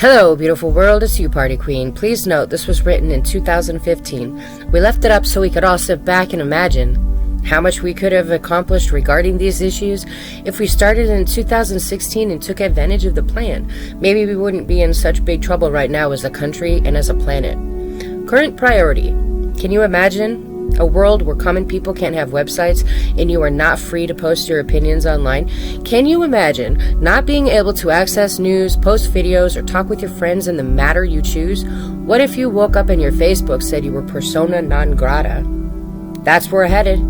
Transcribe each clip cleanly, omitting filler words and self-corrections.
Hello, beautiful world, it's you, Party Queen. Please note this was written in 2015. We left it up so we could all sit back and imagine how much we could have accomplished regarding these issues if we started in 2016 and took advantage of the plan. Maybe we wouldn't be in such big trouble right now as a country and as a planet. Current priority. Can you imagine a world where common people can't have websites and you are not free to post your opinions online? Can you imagine not being able to access news, post videos, or talk with your friends in the matter you choose? What if you woke up and your Facebook said you were persona non grata? That's where we're headed.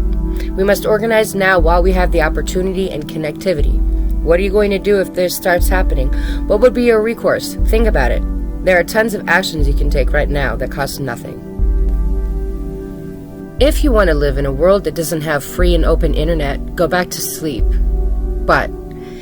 We must organize now while we have the opportunity and connectivity. What are you going to do if this starts happening? What would be your recourse? Think about it. There are tons of actions you can take right now that cost nothing. If you want to live in a world that doesn't have free and open internet, go back to sleep. But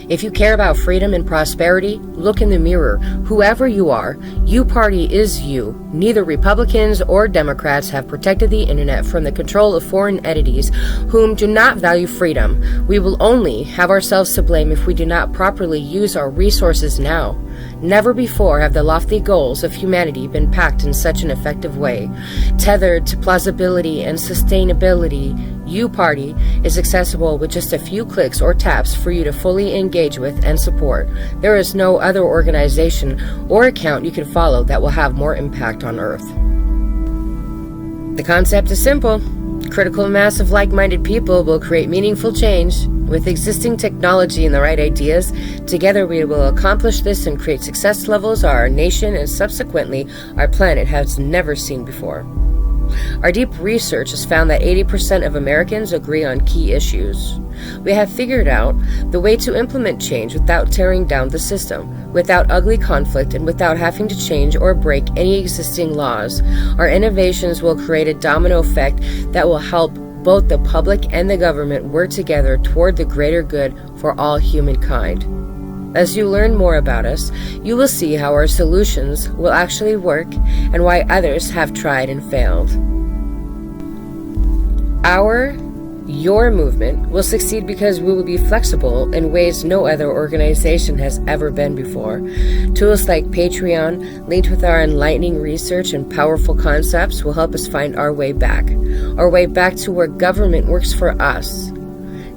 if you care about freedom and prosperity, look in the mirror. Whoever you are, you party is you. Neither Republicans or Democrats have protected the internet from the control of foreign entities whom do not value freedom. We will only have ourselves to blame if we do not properly use our resources now. Never before have the lofty goals of humanity been packed in such an effective way. Tethered to plausibility and sustainability, U-Party is accessible with just a few clicks or taps for you to fully engage with and support. There is no other organization or account you can follow that will have more impact on Earth. The concept is simple. Critical mass of like-minded people will create meaningful change. With existing technology and the right ideas, together we will accomplish this and create success levels our nation and subsequently our planet has never seen before. Our deep research has found that 80% of Americans agree on key issues. We have figured out the way to implement change without tearing down the system, without ugly conflict, and without having to change or break any existing laws. Our innovations will create a domino effect that will help both the public and the government work together toward the greater good for all humankind. As you learn more about us, you will see how our solutions will actually work and why others have tried and failed. Your movement will succeed because we will be flexible in ways no other organization has ever been before. Tools like Patreon, linked with our enlightening research and powerful concepts, will help us find our way back to where government works for us.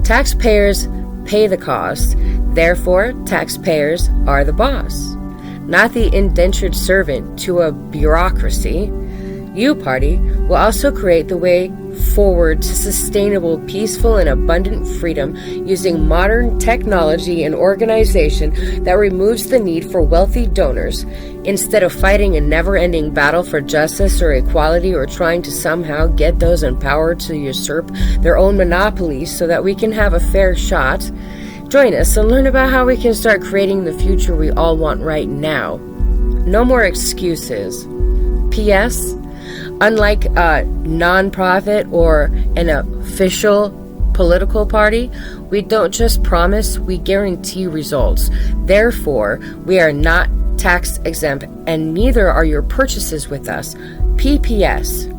Taxpayers pay the cost, therefore taxpayers are the boss, not the indentured servant to a bureaucracy. U-Party will also create the way forward to sustainable, peaceful, and abundant freedom using modern technology and organization that removes the need for wealthy donors instead of fighting a never-ending battle for justice or equality or trying to somehow get those in power to usurp their own monopolies so that we can have a fair shot. Join us and learn about how we can start creating the future we all want right now. No more excuses. P.S. Unlike a non-profit or an official political party, we don't just promise, we guarantee results. Therefore, we are not tax exempt, and neither are your purchases with us. PPS.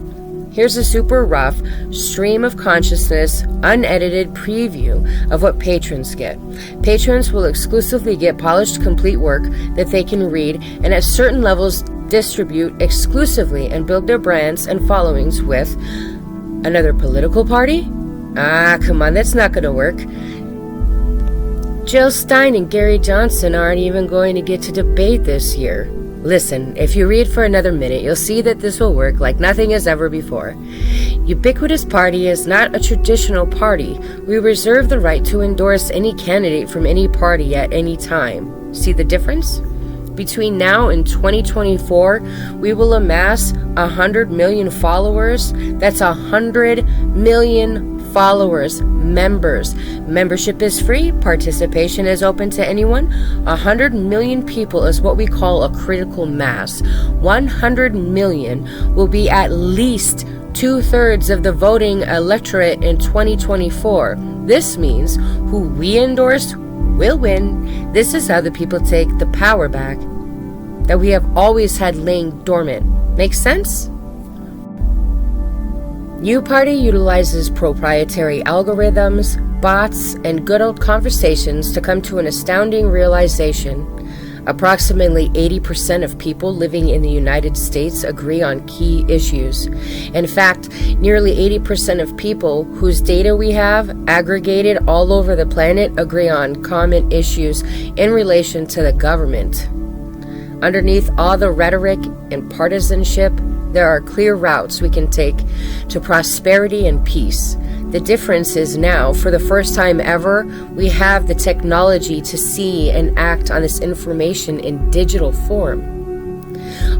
Here's a super rough, stream of consciousness, unedited preview of what patrons get. Patrons will exclusively get polished, complete work that they can read and at certain levels distribute exclusively and build their brands and followings with. Another political party? Come on, that's not going to work. Jill Stein and Gary Johnson aren't even going to get to debate this year. Listen, if you read for another minute, you'll see that this will work like nothing as ever before. Ubiquitous Party is not a traditional party. We reserve the right to endorse any candidate from any party at any time. See the difference? Between now and 2024, we will amass 100 million followers. That's 100 million followers, members. Membership is free. Participation is open to anyone. 100 million people is what we call a critical mass. 100 million will be at least 2/3 of the voting electorate in 2024. This means who we endorse will win. This is how the people take the power back that we have always had laying dormant. Make sense? U-Party utilizes proprietary algorithms, bots, and good old conversations to come to an astounding realization. Approximately 80% of people living in the United States agree on key issues. In fact, nearly 80% of people whose data we have aggregated all over the planet agree on common issues in relation to the government. Underneath all the rhetoric and partisanship, there are clear routes we can take to prosperity and peace. The difference is now, for the first time ever, we have the technology to see and act on this information in digital form.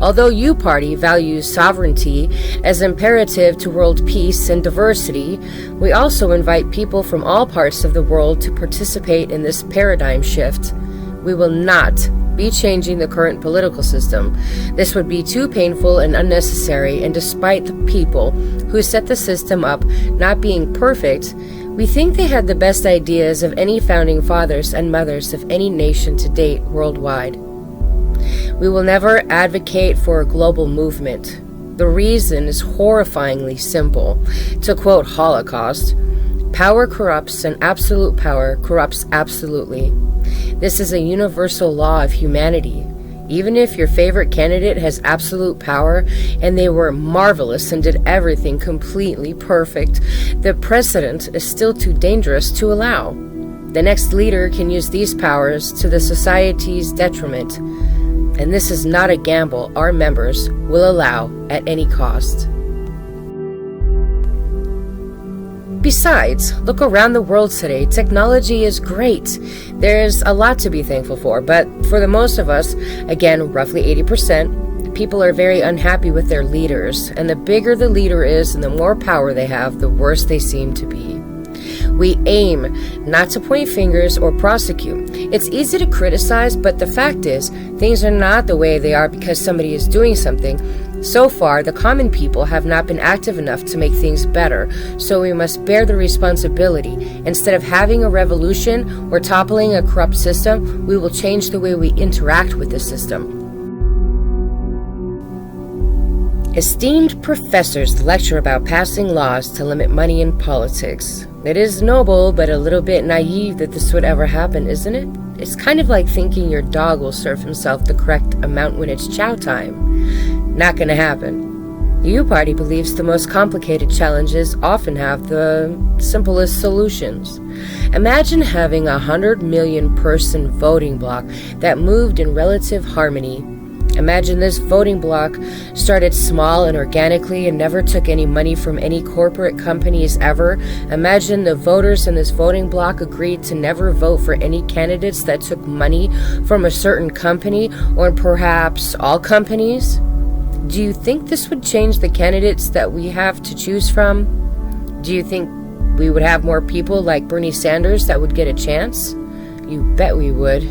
Although U-Party values sovereignty as imperative to world peace and diversity, we also invite people from all parts of the world to participate in this paradigm shift. We will not be changing the current political system. This would be too painful and unnecessary, and despite the people who set the system up not being perfect, we think they had the best ideas of any founding fathers and mothers of any nation to date worldwide. We will never advocate for a global movement. The reason is horrifyingly simple. To quote Holocaust, "Power corrupts, and absolute power corrupts absolutely." This is a universal law of humanity. Even if your favorite candidate has absolute power and they were marvelous and did everything completely perfect, the precedent is still too dangerous to allow. The next leader can use these powers to the society's detriment, and this is not a gamble our members will allow at any cost. Besides, look around the world today. Technology is great. There's a lot to be thankful for, but for the most of us, again, roughly 80%, people are very unhappy with their leaders, and the bigger the leader is and the more power they have, the worse they seem to be. We aim not to point fingers or prosecute. It's easy to criticize, but the fact is, things are not the way they are because somebody is doing something. So far, the common people have not been active enough to make things better, so we must bear the responsibility. Instead of having a revolution or toppling a corrupt system, we will change the way we interact with the system. Esteemed professors lecture about passing laws to limit money in politics. It is noble, but a little bit naive that this would ever happen, isn't it? It's kind of like thinking your dog will serve himself the correct amount when it's chow time. Not gonna happen. The U-Party believes the most complicated challenges often have the simplest solutions. Imagine having 100 million person voting bloc that moved in relative harmony. Imagine this voting bloc started small and organically and never took any money from any corporate companies ever. Imagine the voters in this voting bloc agreed to never vote for any candidates that took money from a certain company or perhaps all companies. Do you think this would change the candidates that we have to choose from? Do you think we would have more people like Bernie Sanders that would get a chance? You bet we would.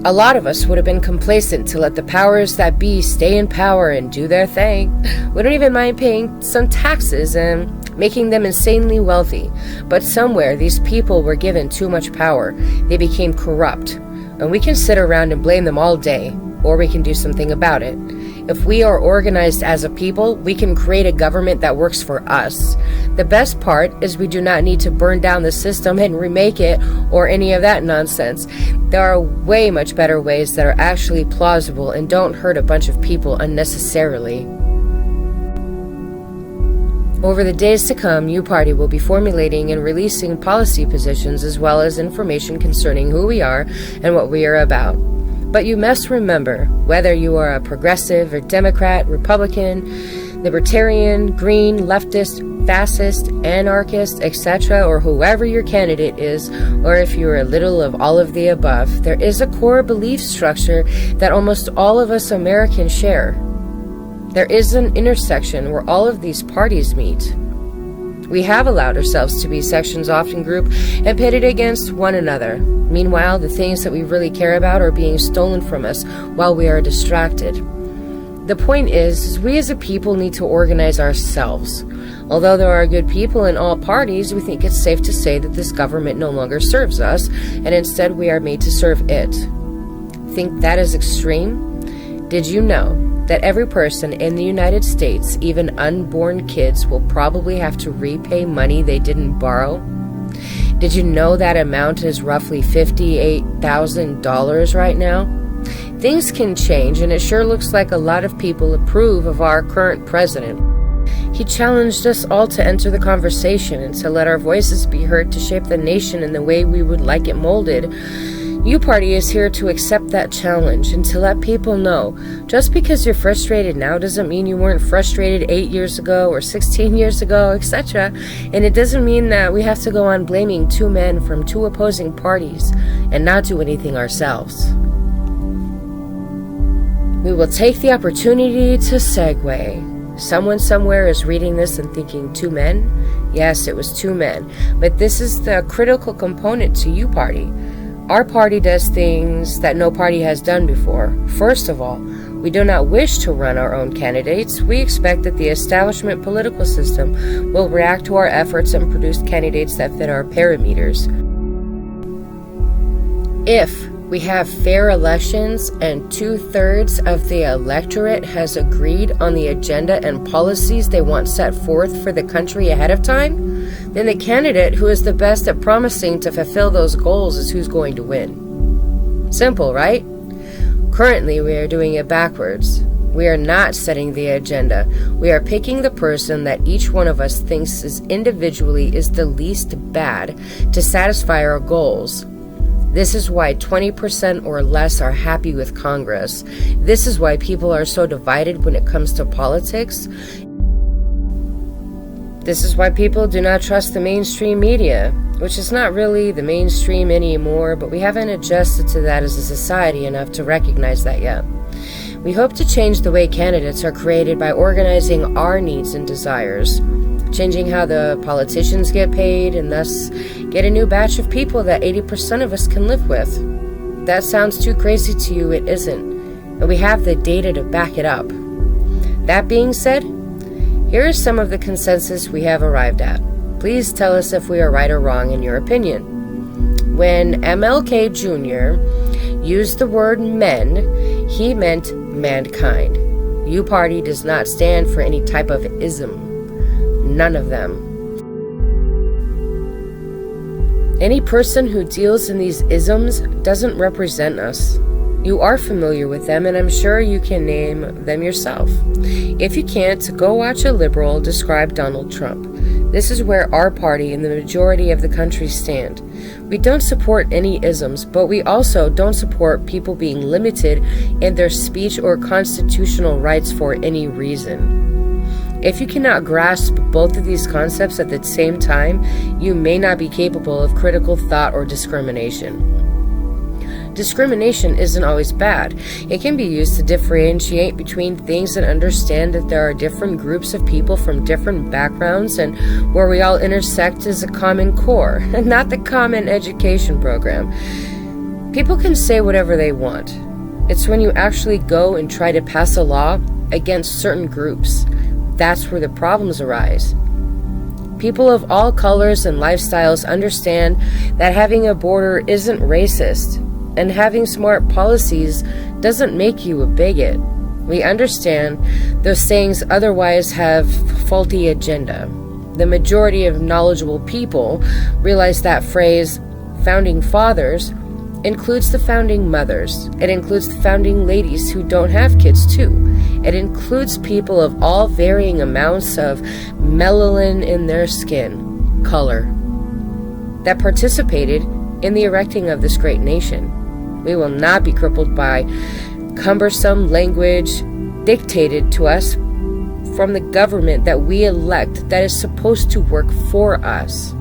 A lot of us would have been complacent to let the powers that be stay in power and do their thing. We don't even mind paying some taxes and making them insanely wealthy. But somewhere these people were given too much power. They became corrupt. And we can sit around and blame them all day, or we can do something about it. If we are organized as a people, we can create a government that works for us. The best part is we do not need to burn down the system and remake it or any of that nonsense. There are way much better ways that are actually plausible and don't hurt a bunch of people unnecessarily. Over the days to come, U-Party will be formulating and releasing policy positions as well as information concerning who we are and what we are about. But you must remember, whether you are a progressive or Democrat, Republican, Libertarian, Green, Leftist, Fascist, Anarchist, etc., or whoever your candidate is, or if you are a little of all of the above, there is a core belief structure that almost all of us Americans share. There is an intersection where all of these parties meet. We have allowed ourselves to be sections often grouped and pitted against one another. Meanwhile, the things that we really care about are being stolen from us while we are distracted. The point is, we as a people need to organize ourselves. Although there are good people in all parties, we think it's safe to say that this government no longer serves us, and instead we are made to serve it. Think that is extreme? Did you know that every person in the United States, even unborn kids, will probably have to repay money they didn't borrow? Did you know that amount is roughly $58,000 right now? Things can change, and it sure looks like a lot of people approve of our current president. He challenged us all to enter the conversation and to let our voices be heard to shape the nation in the way we would like it molded. U-Party is here to accept that challenge and to let people know, just because you're frustrated now doesn't mean you weren't frustrated 8 years ago or 16 years ago, etc. And it doesn't mean that we have to go on blaming two men from two opposing parties and not do anything ourselves. We will take the opportunity to segue. Someone somewhere is reading this and thinking, two men? Yes, it was two men. But this is the critical component to U-Party. Our party does things that no party has done before. First of all, we do not wish to run our own candidates. We expect that the establishment political system will react to our efforts and produce candidates that fit our parameters. If we have fair elections and 2/3 of the electorate has agreed on the agenda and policies they want set forth for the country ahead of time, then the candidate who is the best at promising to fulfill those goals is who's going to win. Simple, right? Currently, we are doing it backwards. We are not setting the agenda. We are picking the person that each one of us thinks is individually is the least bad to satisfy our goals. This is why 20% or less are happy with Congress. This is why people are so divided when it comes to politics. This is why people do not trust the mainstream media, which is not really the mainstream anymore, but we haven't adjusted to that as a society enough to recognize that yet. We hope to change the way candidates are created by organizing our needs and desires, changing how the politicians get paid, and thus get a new batch of people that 80% of us can live with. That sounds too crazy to you, it isn't, and we have the data to back it up. That being said, here is some of the consensus we have arrived at. Please tell us if we are right or wrong in your opinion. When MLK Jr. used the word men, he meant mankind. U-Party does not stand for any type of ism. None of them. Any person who deals in these isms doesn't represent us. You are familiar with them, and I'm sure you can name them yourself. If you can't, go watch a liberal describe Donald Trump. This is where our party and the majority of the country stand. We don't support any isms, but we also don't support people being limited in their speech or constitutional rights for any reason. If you cannot grasp both of these concepts at the same time, you may not be capable of critical thought or discrimination. Discrimination isn't always bad. It can be used to differentiate between things and understand that there are different groups of people from different backgrounds and where we all intersect is a common core, and not the common education program. People can say whatever they want. It's when you actually go and try to pass a law against certain groups. That's where the problems arise. People of all colors and lifestyles understand that having a border isn't racist, and having smart policies doesn't make you a bigot. We understand those sayings otherwise have faulty agenda. The majority of knowledgeable people realize that phrase, founding fathers, includes the founding mothers. It includes the founding ladies who don't have kids too. It includes people of all varying amounts of melanin in their skin color that participated in the erecting of this great nation. We will not be crippled by cumbersome language dictated to us from the government that we elect that is supposed to work for us.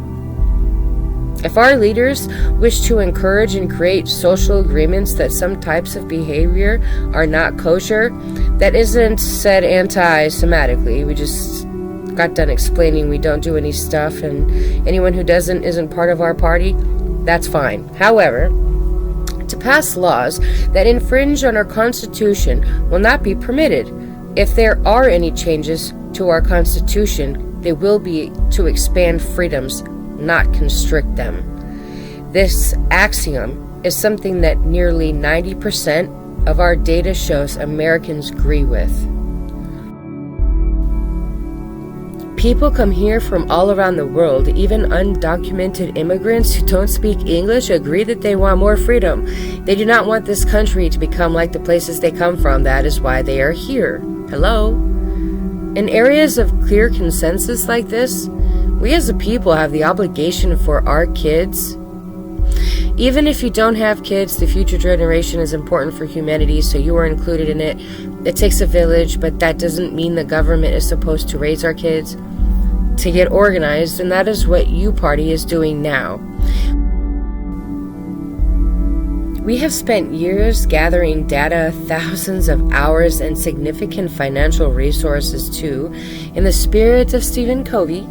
If our leaders wish to encourage and create social agreements that some types of behavior are not kosher, that isn't said anti-Semitically. We just got done explaining we don't do any stuff, and anyone who doesn't isn't part of our party, that's fine. However, to pass laws that infringe on our Constitution will not be permitted. If there are any changes to our Constitution, they will be to expand freedoms, not constrict them. This axiom is something that nearly 90% of our data shows Americans agree with. People come here from all around the world. Even undocumented immigrants who don't speak English agree that they want more freedom. They do not want this country to become like the places they come from. That is why they are here. Hello? In areas of clear consensus like this, we as a people have the obligation for our kids. Even if you don't have kids, the future generation is important for humanity, so you are included in it. It takes a village, but that doesn't mean the government is supposed to raise our kids. To get organized, and that is what U-Party is doing now. We have spent years gathering data, thousands of hours, and significant financial resources to, in the spirit of Stephen Covey,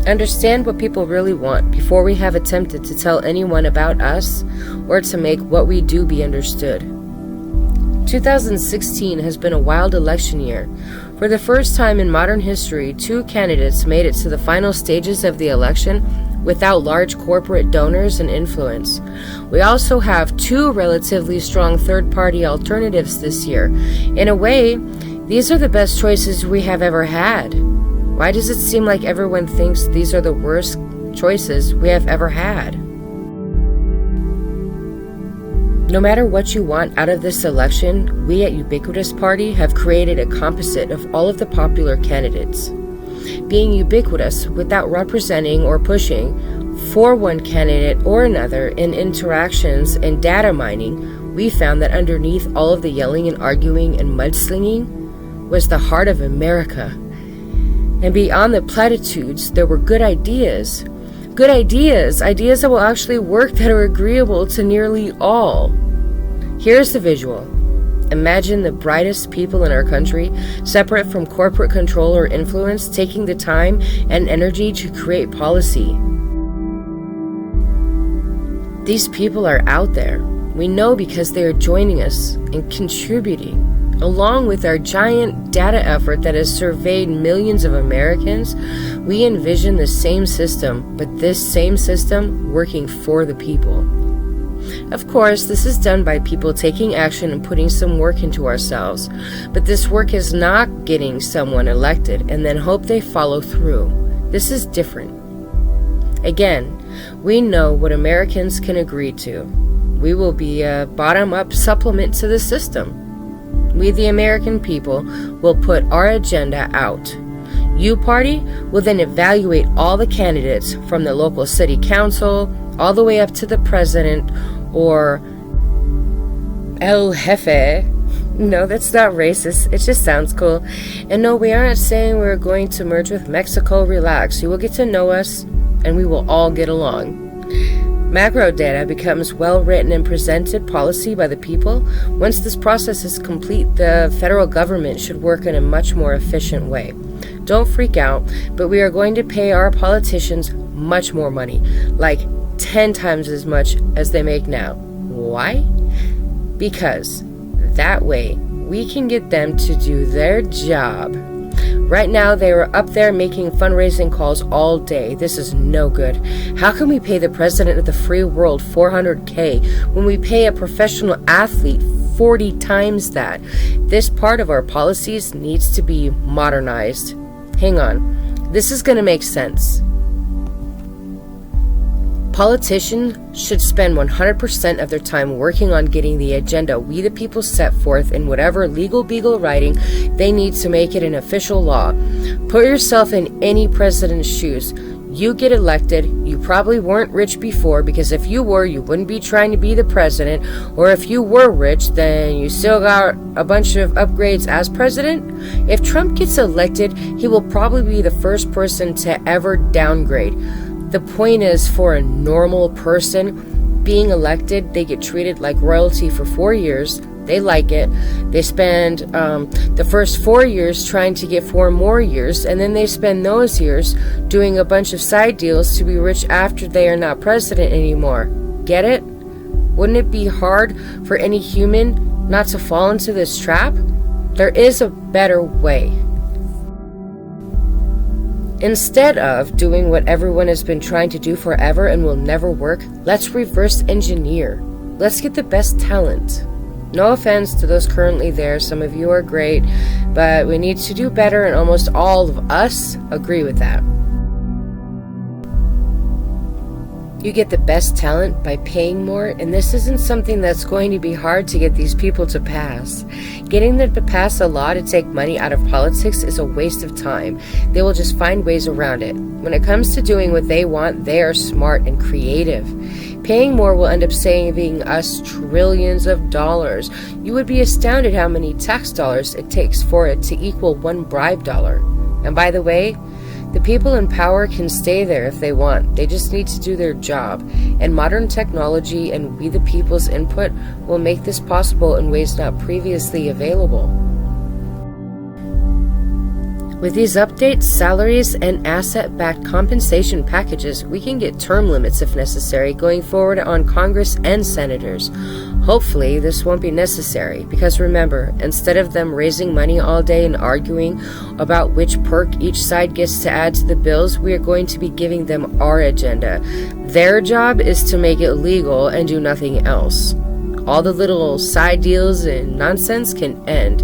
understand what people really want before we have attempted to tell anyone about us or to make what we do be understood. 2016 has been a wild election year. For the first time in modern history, 2 candidates made it to the final stages of the election without large corporate donors and influence. We also have 2 relatively strong third-party alternatives this year. In a way, these are the best choices we have ever had. Why does it seem like everyone thinks these are the worst choices we have ever had? No matter what you want out of this election, we at Ubiquitous Party have created a composite of all of the popular candidates. Being ubiquitous without representing or pushing for one candidate or another in interactions and data mining, we found that underneath all of the yelling and arguing and mudslinging was the heart of America. And beyond the platitudes, there were good ideas. Good ideas that will actually work, that are agreeable to nearly all. Here's the visual. Imagine the brightest people in our country, separate from corporate control or influence, taking the time and energy to create policy. These people are out there. We know because they are joining us and contributing. Along with our giant data effort that has surveyed millions of Americans, we envision the same system, but this same system working for the people. Of course, this is done by people taking action and putting some work into ourselves, but this work is not getting someone elected and then hope they follow through. This is different. Again, we know what Americans can agree to. We will be a bottom-up supplement to the system. We, the American people, will put our agenda out. U-Party will then evaluate all the candidates from the local city council all the way up to the president or El Jefe. No, that's not racist. It just sounds cool. And no, we aren't saying we're going to merge with Mexico. Relax. You will get to know us and we will all get along. Macro data becomes well-written and presented policy by the people. Once this process is complete, the federal government should work in a much more efficient way. Don't freak out, but we are going to pay our politicians much more money, like 10 times as much as they make now. Why? Because that way we can get them to do their job. Right now, they are up there making fundraising calls all day. This is no good. How can we pay the president of the free world $400K when we pay a professional athlete 40 times that? This part of our policies needs to be modernized. Hang on. This is going to make sense. Politicians should spend 100% of their time working on getting the agenda we the people set forth in whatever legal beagle writing they need to make it an official law. Put yourself in any president's shoes. You get elected, you probably weren't rich before, because if you were, you wouldn't be trying to be the president, or if you were rich, then you still got a bunch of upgrades as president. If Trump gets elected, he will probably be the first person to ever downgrade. The point is, for a normal person being elected, they get treated like royalty for 4 years. They like it. They spend the first 4 years trying to get 4 more years, and then they spend those years doing a bunch of side deals to be rich after they are not president anymore. Get it? Wouldn't it be hard for any human not to fall into this trap? There is a better way. Instead of doing what everyone has been trying to do forever and will never work, let's reverse engineer. Let's get the best talent. No offense to those currently there, some of you are great, but we need to do better, and almost all of us agree with that. You get the best talent by paying more, and this isn't something that's going to be hard to get these people to pass. Getting them to pass a law to take money out of politics is a waste of time. They will just find ways around it. When it comes to doing what they want, they are smart and creative. Paying more will end up saving us trillions of dollars. You would be astounded how many tax dollars it takes for it to equal one bribe dollar. And by the way, the people in power can stay there if they want. They just need to do their job. And modern technology and we the people's input will make this possible in ways not previously available. With these updates, salaries, and asset-backed compensation packages, we can get term limits if necessary going forward on Congress and senators. Hopefully, this won't be necessary, because remember, instead of them raising money all day and arguing about which perk each side gets to add to the bills, we are going to be giving them our agenda. Their job is to make it legal and do nothing else. All the little side deals and nonsense can end.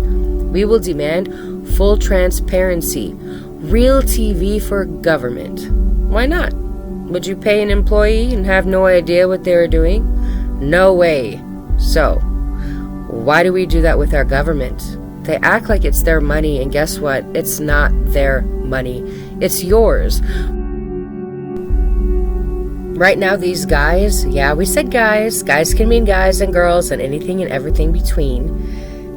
We will demand full transparency, real TV for government. Why not? Would you pay an employee and have no idea what they are doing? No way. So, why do we do that with our government? They act like it's their money, and guess what? It's not their money. It's yours. Right now, these guys, yeah, we said guys. Guys can mean guys and girls and anything and everything between.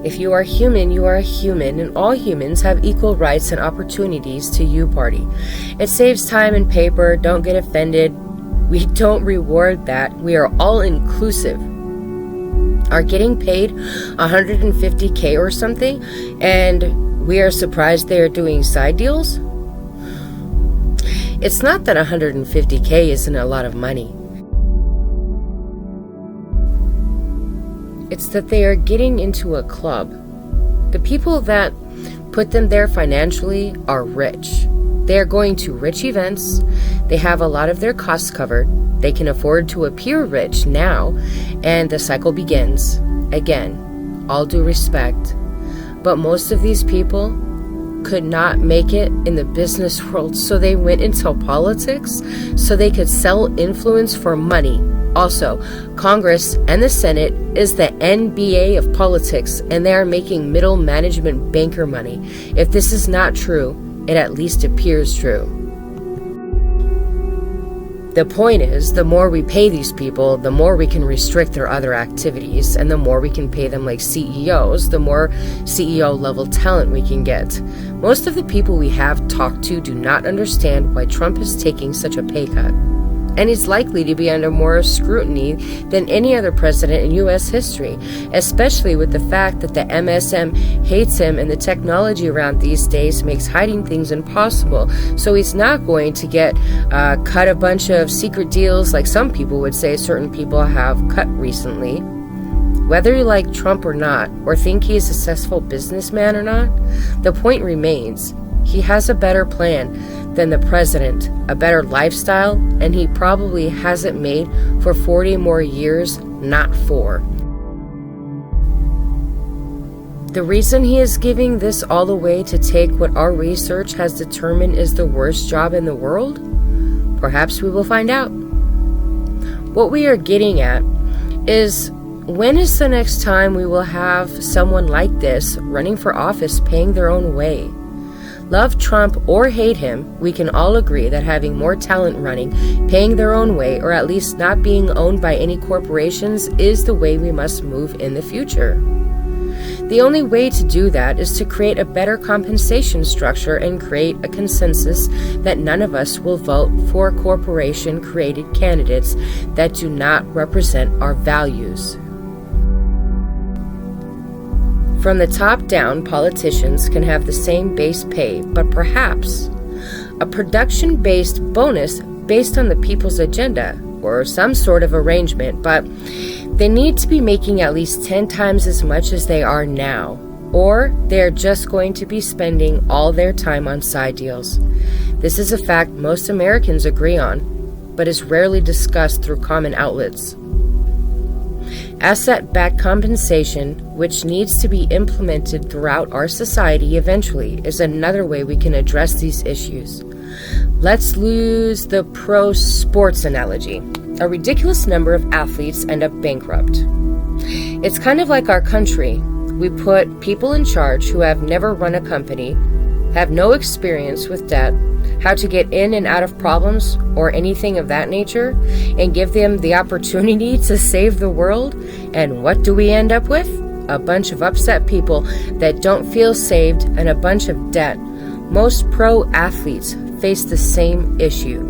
If you are human, you are a human, and all humans have equal rights and opportunities to U-Party. It saves time and paper. Don't get offended. We don't reward that. We are all inclusive. Are getting paid $150K or something, and we are surprised they are doing side deals? It's not that $150K isn't a lot of money. It's that they are getting into a club. The people that put them there financially are rich. They are going to rich events. They have a lot of their costs covered. They can afford to appear rich now, and the cycle begins. Again, all due respect. But most of these people could not make it in the business world, so they went into politics so they could sell influence for money. Also, Congress and the Senate is the NBA of politics, and they are making middle management banker money. If this is not true, it at least appears true. The point is, the more we pay these people, the more we can restrict their other activities, and the more we can pay them like CEOs, the more CEO level talent we can get. Most of the people we have talked to do not understand why Trump is taking such a pay cut. And he's likely to be under more scrutiny than any other president in U.S. history, especially with the fact that the MSM hates him and the technology around these days makes hiding things impossible. So he's not going to get cut a bunch of secret deals like some people would say certain people have cut recently. Whether you like Trump or not, or think he is a successful businessman or not, the point remains. He has a better plan than the president, a better lifestyle, and he probably has it made for 40 more years, not 4. The reason he is giving this all away to take what our research has determined is the worst job in the world? Perhaps we will find out. What we are getting at is, when is the next time we will have someone like this running for office paying their own way? Love Trump or hate him, we can all agree that having more talent running, paying their own way, or at least not being owned by any corporations is the way we must move in the future. The only way to do that is to create a better compensation structure and create a consensus that none of us will vote for corporation-created candidates that do not represent our values. From the top down, politicians can have the same base pay, but perhaps a production-based bonus based on the people's agenda, or some sort of arrangement, but they need to be making at least 10 times as much as they are now, or they're just going to be spending all their time on side deals. This is a fact most Americans agree on, but is rarely discussed through common outlets. Asset-backed compensation, which needs to be implemented throughout our society eventually, is another way we can address these issues. Let's use the pro sports analogy. A ridiculous number of athletes end up bankrupt. It's kind of like our country. We put people in charge who have never run a company, have no experience with debt, how to get in and out of problems or anything of that nature, and give them the opportunity to save the world. And what do we end up with? A bunch of upset people that don't feel saved and a bunch of debt. Most pro athletes face the same issue.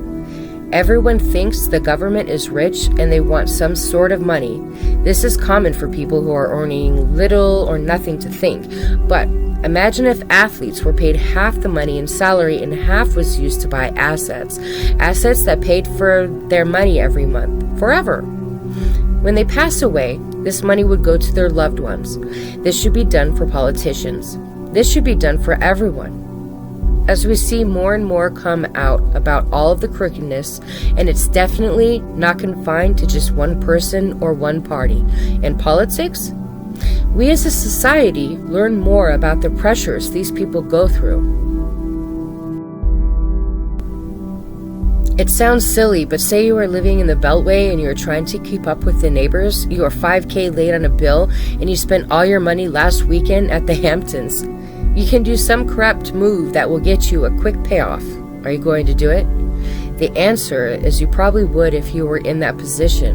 Everyone thinks the government is rich and they want some sort of money. This is common for people who are earning little or nothing to think. But imagine if athletes were paid half the money in salary and half was used to buy assets. Assets that paid for their money every month, forever. When they pass away, this money would go to their loved ones. This should be done for politicians. This should be done for everyone. As we see more and more come out about all of the crookedness, and it's definitely not confined to just one person or one party. In politics, we as a society learn more about the pressures these people go through. It sounds silly, but say you are living in the Beltway and you're trying to keep up with the neighbors. You are $5,000 late on a bill and you spent all your money last weekend at the Hamptons. You can do some corrupt move that will get you a quick payoff. Are you going to do it? The answer is you probably would if you were in that position.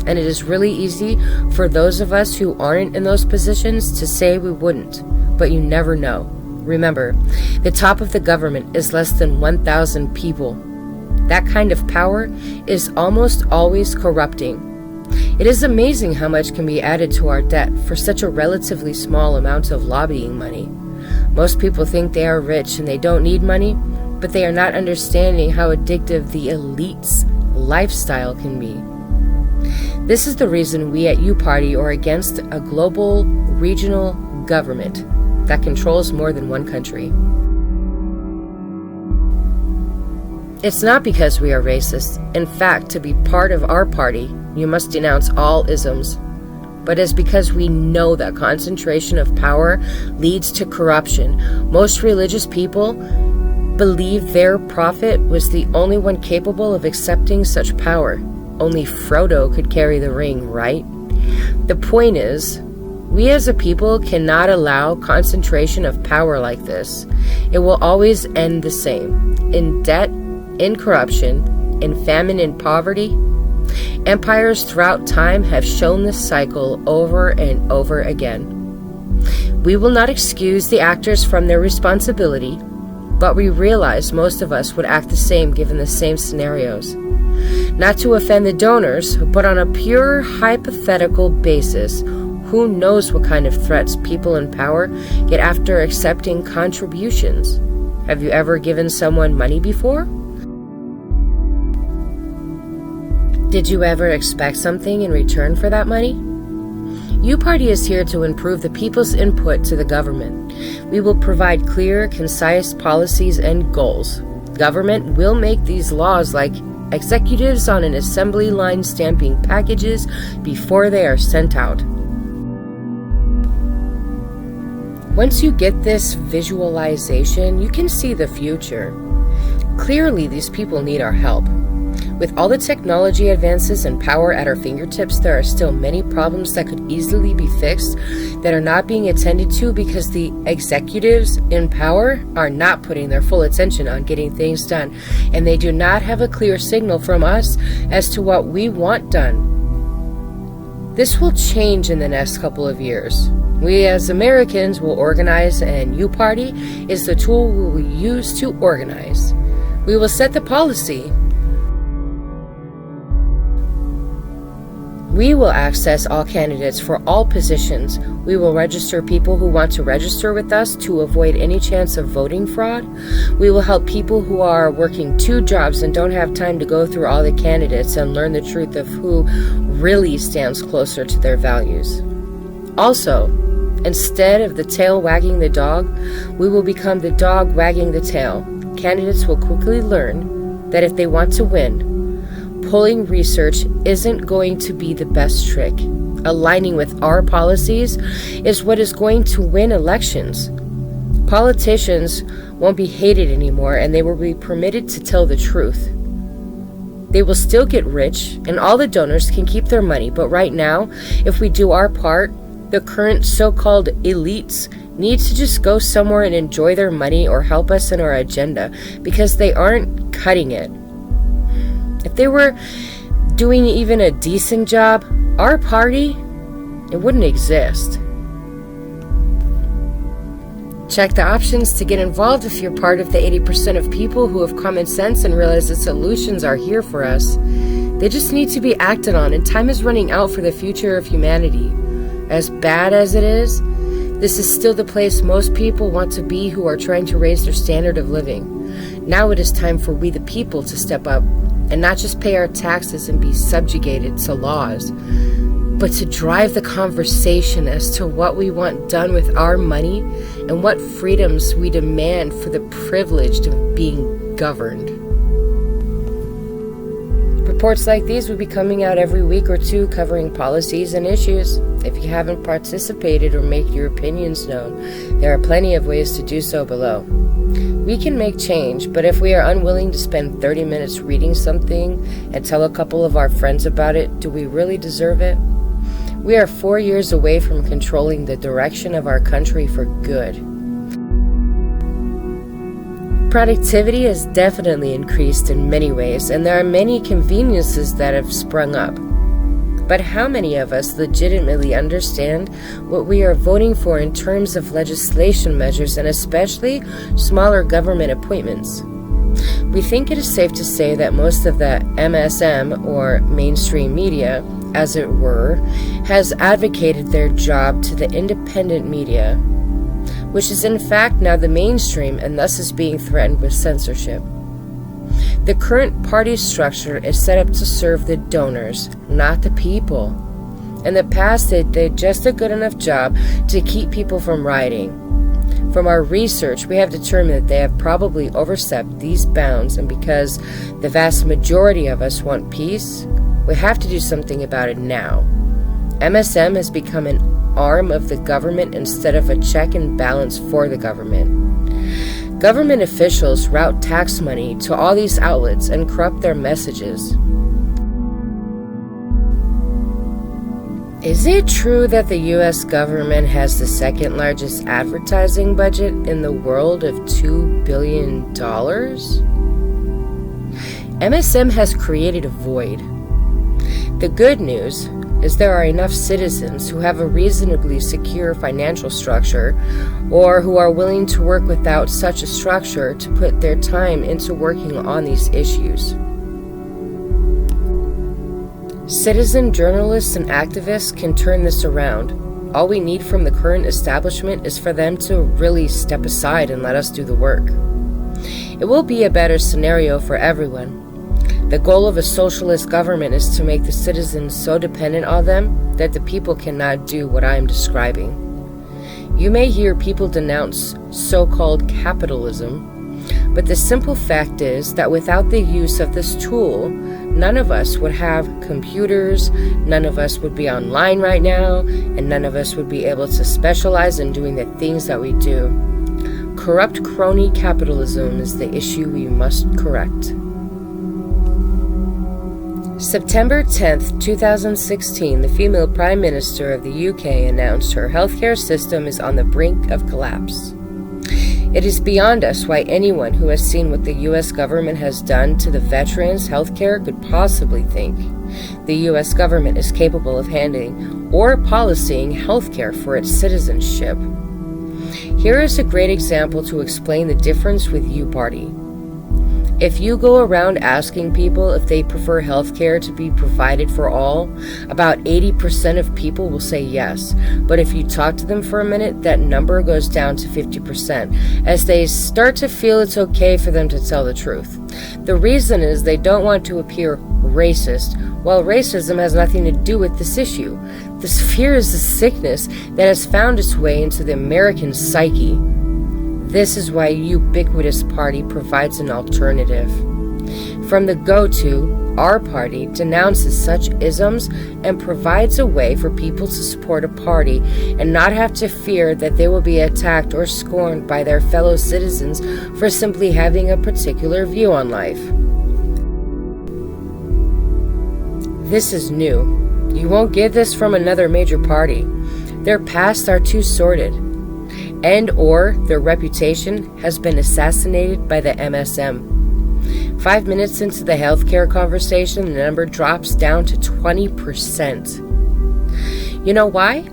And it is really easy for those of us who aren't in those positions to say we wouldn't, but you never know. Remember, the top of the government is less than 1,000 people. That kind of power is almost always corrupting. It is amazing how much can be added to our debt for such a relatively small amount of lobbying money. Most people think they are rich and they don't need money, but they are not understanding how addictive the elite's lifestyle can be. This is the reason we at U-Party are against a global, regional government that controls more than one country. It's not because we are racist. In fact, to be part of our party, you must denounce all isms. But it's because we know that concentration of power leads to corruption. Most religious people believe their prophet was the only one capable of accepting such power. Only Frodo could carry the ring, right? The point is, we as a people cannot allow concentration of power like this. It will always end the same. In debt, in corruption, in famine and poverty. Empires throughout time have shown this cycle over and over again. We will not excuse the actors from their responsibility, but we realize most of us would act the same given the same scenarios. Not to offend the donors, but on a pure hypothetical basis, who knows what kind of threats people in power get after accepting contributions? Have you ever given someone money before? Did you ever expect something in return for that money? U-Party is here to improve the people's input to the government. We will provide clear, concise policies and goals. Government will make these laws like executives on an assembly line stamping packages before they are sent out. Once you get this visualization, you can see the future. Clearly, these people need our help. With all the technology advances and power at our fingertips, there are still many problems that could easily be fixed that are not being attended to because the executives in power are not putting their full attention on getting things done, and they do not have a clear signal from us as to what we want done. This will change in the next couple of years. We as Americans will organize, and U-Party is the tool we will use to organize. We will set the policy. We will access all candidates for all positions. We will register people who want to register with us to avoid any chance of voting fraud. We will help people who are working 2 jobs and don't have time to go through all the candidates and learn the truth of who really stands closer to their values. Also, instead of the tail wagging the dog, we will become the dog wagging the tail. Candidates will quickly learn that if they want to win, polling research isn't going to be the best trick. aligning with our policies, is what is going to win elections. Politicians won't be hated anymore, and they will be permitted to tell the truth. They will still get rich, and all the donors can keep their money, but right now, if we do our part, the current so-called elites need to just go somewhere and enjoy their money or help us in our agenda, because they aren't cutting it. If they were doing even a decent job, our party, it wouldn't exist. Check the options to get involved if you're part of the 80% of people who have common sense and realize that solutions are here for us. They just need to be acted on, and time is running out for the future of humanity. As bad as it is, this is still the place most people want to be who are trying to raise their standard of living. Now it is time for we the people to step up and not just pay our taxes and be subjugated to laws, but to drive the conversation as to what we want done with our money and what freedoms we demand for the privilege of being governed. Reports like these will be coming out every week or two covering policies and issues. If you haven't participated or make your opinions known, there are plenty of ways to do so below. We can make change, but if we are unwilling to spend 30 minutes reading something and tell a couple of our friends about it, do we really deserve it? We are 4 years away from controlling the direction of our country for good. Productivity has definitely increased in many ways, and there are many conveniences that have sprung up. But how many of us legitimately understand what we are voting for in terms of legislation measures and especially smaller government appointments? We think it is safe to say that most of the MSM, or mainstream media, as it were, has advocated their job to the independent media, which is in fact now the mainstream and thus is being threatened with censorship. The current party structure is set up to serve the donors, not the people. In the past, they did just a good enough job to keep people from rioting. From our research, we have determined that they have probably overstepped these bounds, and because the vast majority of us want peace, we have to do something about it now. MSM has become an arm of the government instead of a check and balance for the government. Government officials route tax money to all these outlets and corrupt their messages. Is it true that the U.S. government has the second largest advertising budget in the world of $2 billion? MSM has created a void. The good news is there are enough citizens who have a reasonably secure financial structure or who are willing to work without such a structure to put their time into working on these issues. Citizen journalists and activists can turn this around. All we need from the current establishment is for them to really step aside and let us do the work. It will be a better scenario for everyone. The goal of a socialist government is to make the citizens so dependent on them that the people cannot do what I am describing. You may hear people denounce so-called capitalism, but the simple fact is that without the use of this tool, none of us would have computers, none of us would be online right now, and none of us would be able to specialize in doing the things that we do. Corrupt crony capitalism is the issue we must correct. September 10th, 2016, the female Prime Minister of the UK announced her healthcare system is on the brink of collapse. It is beyond us why anyone who has seen what the U.S. government has done to the veterans' healthcare could possibly think the U.S. government is capable of handling or policying healthcare for its citizenship. Here is a great example to explain the difference with U-Party. If you go around asking people if they prefer healthcare to be provided for all, about 80% of people will say yes. But if you talk to them for a minute, that number goes down to 50%, as they start to feel it's okay for them to tell the truth. The reason is they don't want to appear racist, while racism has nothing to do with this issue. This fear is a sickness that has found its way into the American psyche. This is why ubiquitous party provides an alternative. From the go-to, Our party denounces such isms and provides a way for people to support a party and not have to fear that they will be attacked or scorned by their fellow citizens for simply having a particular view on life. This is new. You won't get this from another major party. Their pasts are too sordid, and or their reputation has been assassinated by the MSM. 5 minutes into the healthcare conversation, the number drops down to 20%. You know why?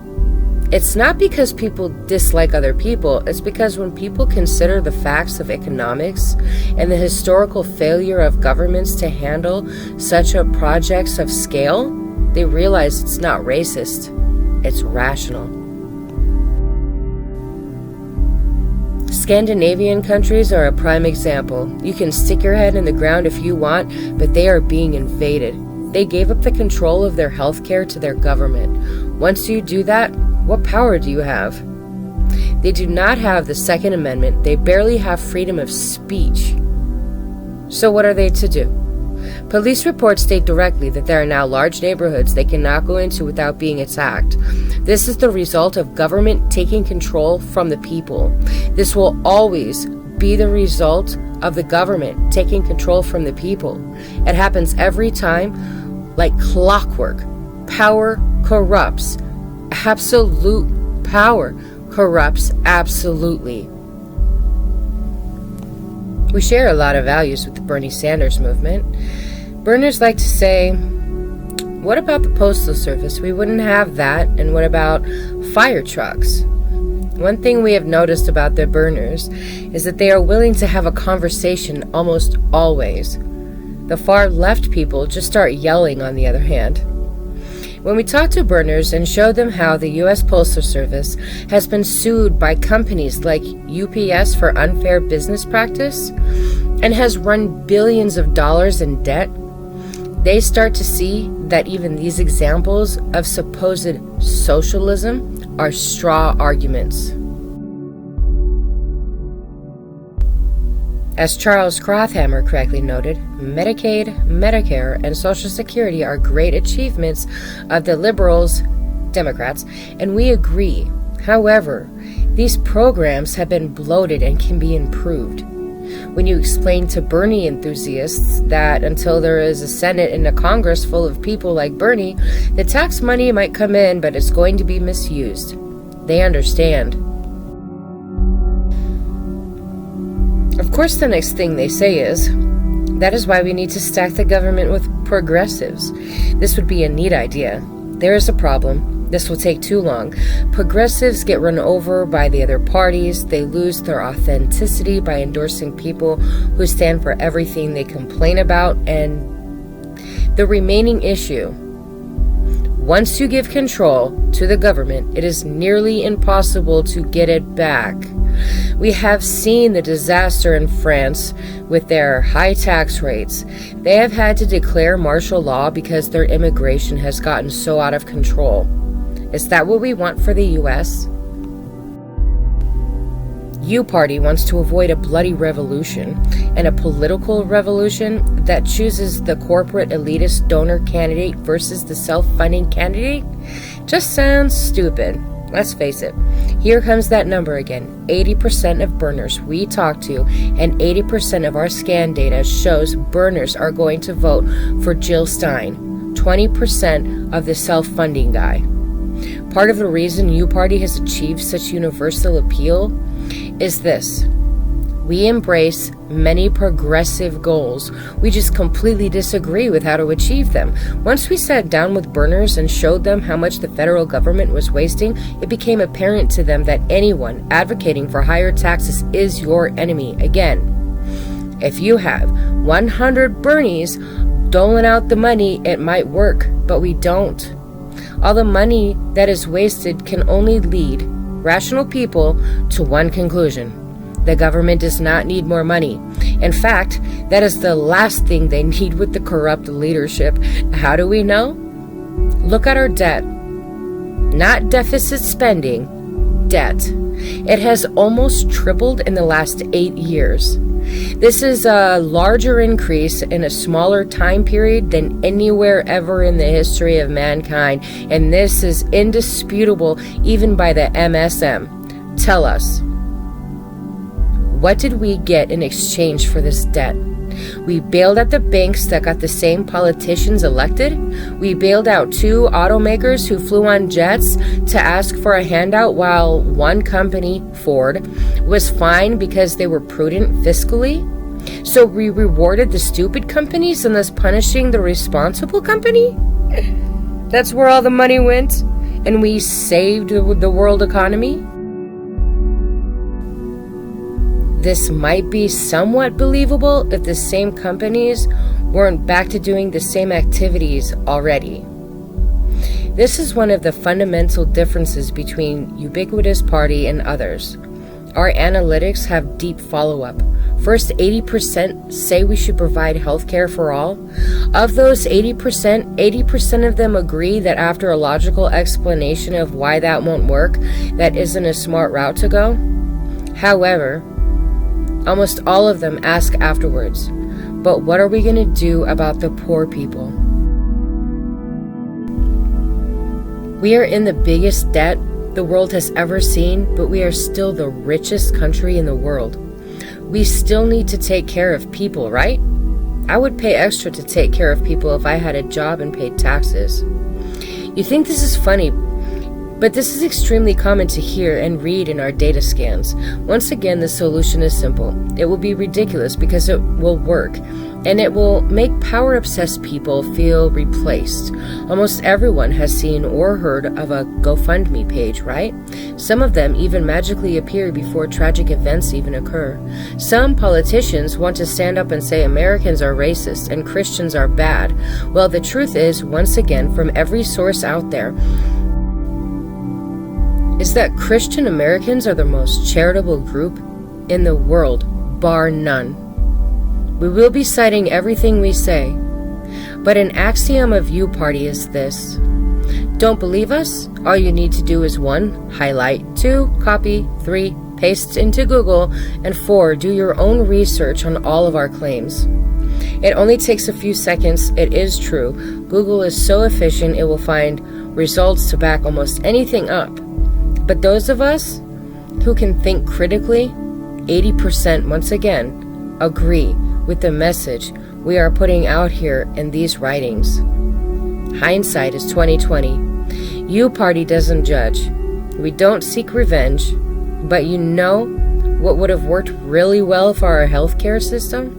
It's not because people dislike other people. It's because when people consider the facts of economics and the historical failure of governments to handle such a projects of scale, they realize it's not racist. It's rational. Scandinavian countries are a prime example. You can stick your head in the ground if you want, but they are being invaded. They gave up the control of their healthcare to their government. Once you do that, what power do you have? They do not have the Second Amendment. They barely have freedom of speech. So what are they to do? Police reports state directly that there are now large neighborhoods they cannot go into without being attacked. This is the result of government taking control from the people. This will always be the result of the government taking control from the people. It happens every time, like clockwork. Power corrupts. Absolute power corrupts absolutely. We share a lot of values with the Bernie Sanders movement. Burners like to say, what about the Postal Service? We wouldn't have that. And what about fire trucks? One thing we have noticed about the Burners is that they are willing to have a conversation almost always. The far left people just start yelling on the other hand. When we talk to Burners and show them how the U.S. Postal Service has been sued by companies like UPS for unfair business practice and has run billions of dollars in debt, they start to see that even these examples of supposed socialism are straw arguments. As Charles Krauthammer correctly noted, Medicaid, Medicare, and Social Security are great achievements of the liberals, Democrats, and we agree. However, these programs have been bloated and can be improved. When you explain to Bernie enthusiasts that until there is a Senate and a Congress full of people like Bernie, the tax money might come in, but it's going to be misused. They understand. Of course, the next thing they say is, that is why we need to stack the government with progressives. This would be a neat idea. There is a problem. This will take too long. Progressives get run over by the other parties. They lose their authenticity by endorsing people who stand for everything they complain about. And the remaining issue, once you give control to the government, it is nearly impossible to get it back. We have seen the disaster in France with their high tax rates. They have had to declare martial law because their immigration has gotten so out of control. Is that what we want for the U.S.? U-Party wants to avoid a bloody revolution and a political revolution that chooses the corporate elitist donor candidate versus the self-funding candidate. Just sounds stupid. Let's face it. Here comes that number again. 80% of burners we talk to and 80% of our scan data shows burners are going to vote for Jill Stein, 20% of the self-funding guy. Part of the reason U-Party has achieved such universal appeal is this. We embrace many progressive goals. We just completely disagree with how to achieve them. Once we sat down with burners and showed them how much the federal government was wasting, it became apparent to them that anyone advocating for higher taxes is your enemy. Again, if you have 100 Bernies doling out the money, it might work, but we don't. All the money that is wasted can only lead rational people to one conclusion. The government does not need more money. In fact, that is the last thing they need with the corrupt leadership. How do we know? Look at our debt. Not deficit spending, debt. It has almost tripled in the last 8 years. This is a larger increase in a smaller time period than anywhere ever in the history of mankind, and this is indisputable even by the MSM. Tell us, what did we get in exchange for this debt? We bailed out the banks that got the same politicians elected. We bailed out 2 automakers who flew on jets to ask for a handout, while one company, Ford, was fine because they were prudent fiscally. So we rewarded the stupid companies and thus punishing the responsible company? That's where all the money went, and we saved the world economy? This might be somewhat believable if the same companies weren't back to doing the same activities already. This is one of the fundamental differences between ubiquitous.party and others. Our analytics have deep follow-up. First, 80% say we should provide healthcare for all. Of those 80% of them agree that after a logical explanation of why that won't work, that isn't a smart route to go. However, almost all of them ask afterwards, but what are we going to do about the poor people? We are in the biggest debt the world has ever seen, but we are still the richest country in the world. We still need to take care of people, right? I would pay extra to take care of people if I had a job and paid taxes. You think this is funny, but this is extremely common to hear and read in our data scans. Once again, the solution is simple. It will be ridiculous because it will work, and it will make power-obsessed people feel replaced. Almost everyone has seen or heard of a GoFundMe page, right? Some of them even magically appear before tragic events even occur. Some politicians want to stand up and say Americans are racist and Christians are bad. Well, the truth is, once again, from every source out there, is that Christian Americans are the most charitable group in the world, bar none. We will be citing everything we say, but an axiom of uparty is this. Don't believe us? All you need to do is 1. Highlight, 2. Copy, 3. Paste into Google, and 4. Do your own research on all of our claims. It only takes a few seconds. It is true. Google is so efficient it will find results to back almost anything up. But those of us who can think critically, 80% once again, agree with the message we are putting out here in these writings. Hindsight is 2020. Uparty doesn't judge. We don't seek revenge, but you know what would have worked really well for our healthcare system?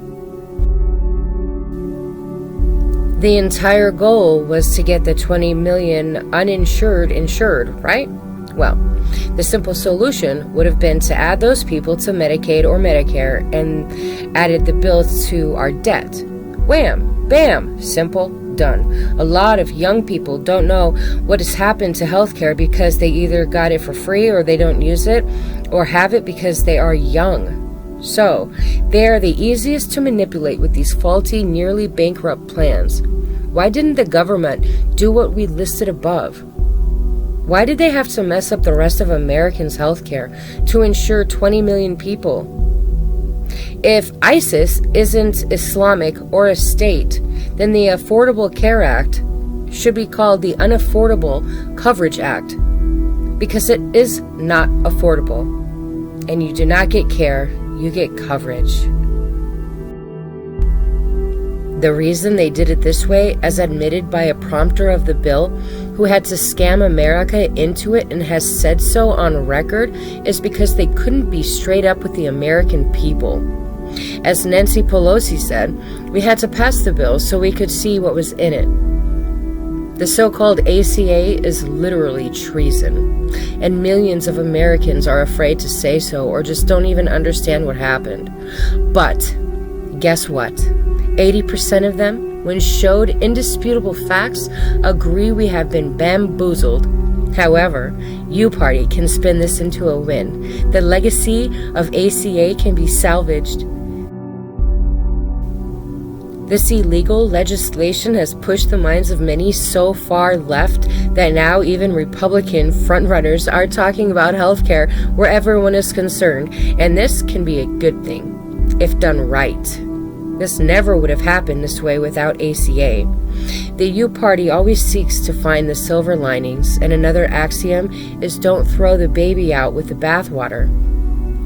The entire goal was to get the 20 million uninsured insured, right? Well, the simple solution would have been to add those people to Medicaid or Medicare and added the bills to our debt. Wham! Bam! Simple. Done. A lot of young people don't know what has happened to healthcare because they either got it for free or they don't use it, or have it because they are young. So, they are the easiest to manipulate with these faulty, nearly bankrupt plans. Why didn't the government do what we listed above? Why did they have to mess up the rest of Americans' healthcare to insure 20 million people? If ISIS isn't Islamic or a state, then the Affordable Care Act should be called the Unaffordable Coverage Act, because it is not affordable. And you do not get care, you get coverage. The reason they did it this way, as admitted by a prompter of the bill who had to scam America into it and has said so on record, is because they couldn't be straight up with the American people. As Nancy Pelosi said, we had to pass the bill so we could see what was in it. The so-called ACA is literally treason, and millions of Americans are afraid to say so or just don't even understand what happened. But guess what? 80% of them, when showed indisputable facts, agree we have been bamboozled. However, uparty can spin this into a win. The legacy of ACA can be salvaged. This illegal legislation has pushed the minds of many so far left that now even Republican frontrunners are talking about healthcare where everyone is concerned, and this can be a good thing. if done right. This never would have happened this way without ACA. The U-Party always seeks to find the silver linings, and another axiom is don't throw the baby out with the bathwater.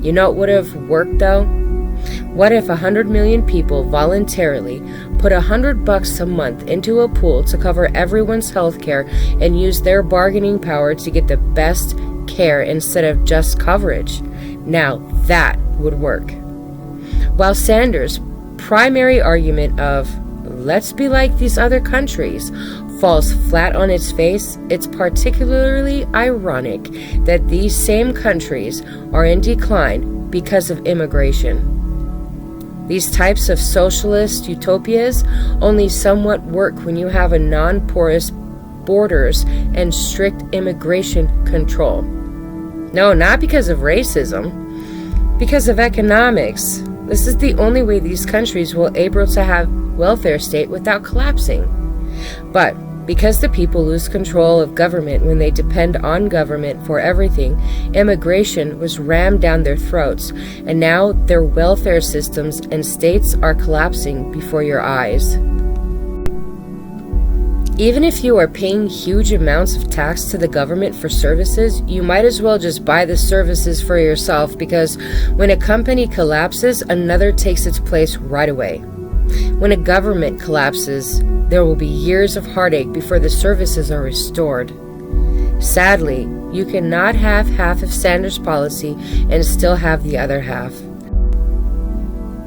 You know what would have worked though? What if 100 million people voluntarily put $100 a month into a pool to cover everyone's health care and use their bargaining power to get the best care instead of just coverage? Now that would work. While Sanders' primary argument of let's be like these other countries falls flat on its face, it's particularly ironic that these same countries are in decline because of immigration. These types of socialist utopias only somewhat work when you have a non-porous borders and strict immigration control. No, not because of racism, because of economics. This is the only way these countries will be able to have welfare state without collapsing. But because the people lose control of government when they depend on government for everything, immigration was rammed down their throats, and now their welfare systems and states are collapsing before your eyes. Even if you are paying huge amounts of tax to the government for services, you might as well just buy the services for yourself, because when a company collapses, another takes its place right away. When a government collapses, there will be years of heartache before the services are restored. Sadly, you cannot have half of Sanders' policy and still have the other half.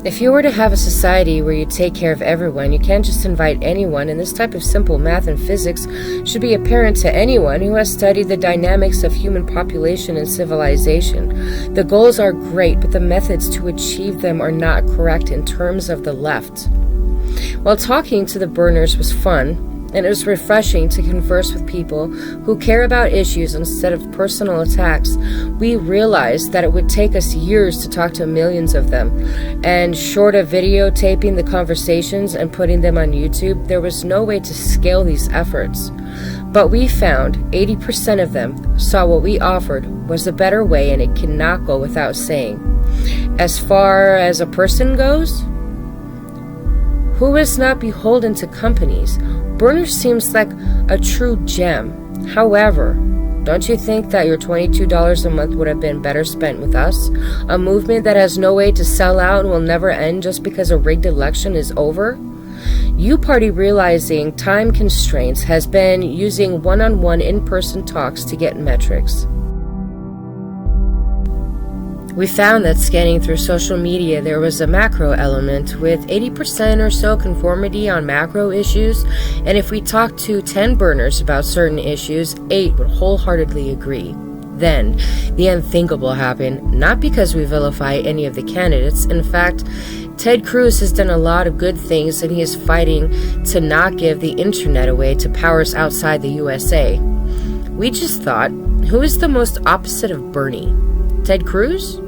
If you were to have a society where you take care of everyone, you can't just invite anyone, and this type of simple math and physics should be apparent to anyone who has studied the dynamics of human population and civilization. The goals are great, but the methods to achieve them are not correct in terms of the left. While talking to the burners was fun, and it was refreshing to converse with people who care about issues instead of personal attacks, we realized that it would take us years to talk to millions of them, and short of videotaping the conversations and putting them on YouTube, there was no way to scale these efforts. But we found 80% of them saw what we offered was a better way, and it cannot go without saying. As far as a person goes, who is not beholden to companies? Burner seems like a true gem. However, don't you think that your $22 a month would have been better spent with us? A movement that has no way to sell out and will never end just because a rigged election is over? U-Party, realizing time constraints, has been using one-on-one in-person talks to get metrics. We found that scanning through social media, there was a macro element with 80% or so conformity on macro issues, and if we talked to 10 burners about certain issues, 8 would wholeheartedly agree. Then, the unthinkable happened, not because we vilify any of the candidates. In fact, Ted Cruz has done a lot of good things, and he is fighting to not give the internet away to powers outside the USA. We just thought, who is the most opposite of Bernie? Ted Cruz?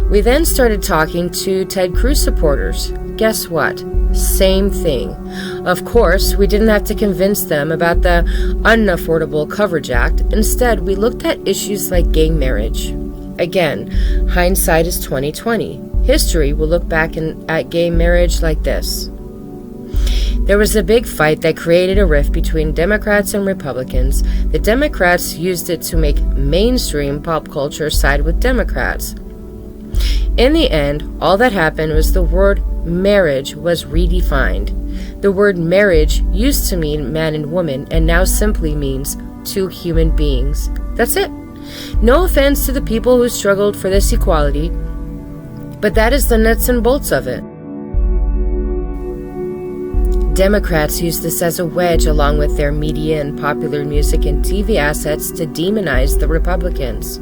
We then started talking to Ted Cruz supporters. Guess what? Same thing. Of course, we didn't have to convince them about the Unaffordable Coverage Act. Instead, we looked at issues like gay marriage. Again, hindsight is 20/20. History will look back at gay marriage like this. There was a big fight that created a rift between Democrats and Republicans. The Democrats used it to make mainstream pop culture side with Democrats. In the end, all that happened was the word marriage was redefined. The word marriage used to mean man and woman, and now simply means two human beings. That's it. No offense to the people who struggled for this equality, but that is the nuts and bolts of it. Democrats use this as a wedge along with their media and popular music and TV assets to demonize the Republicans.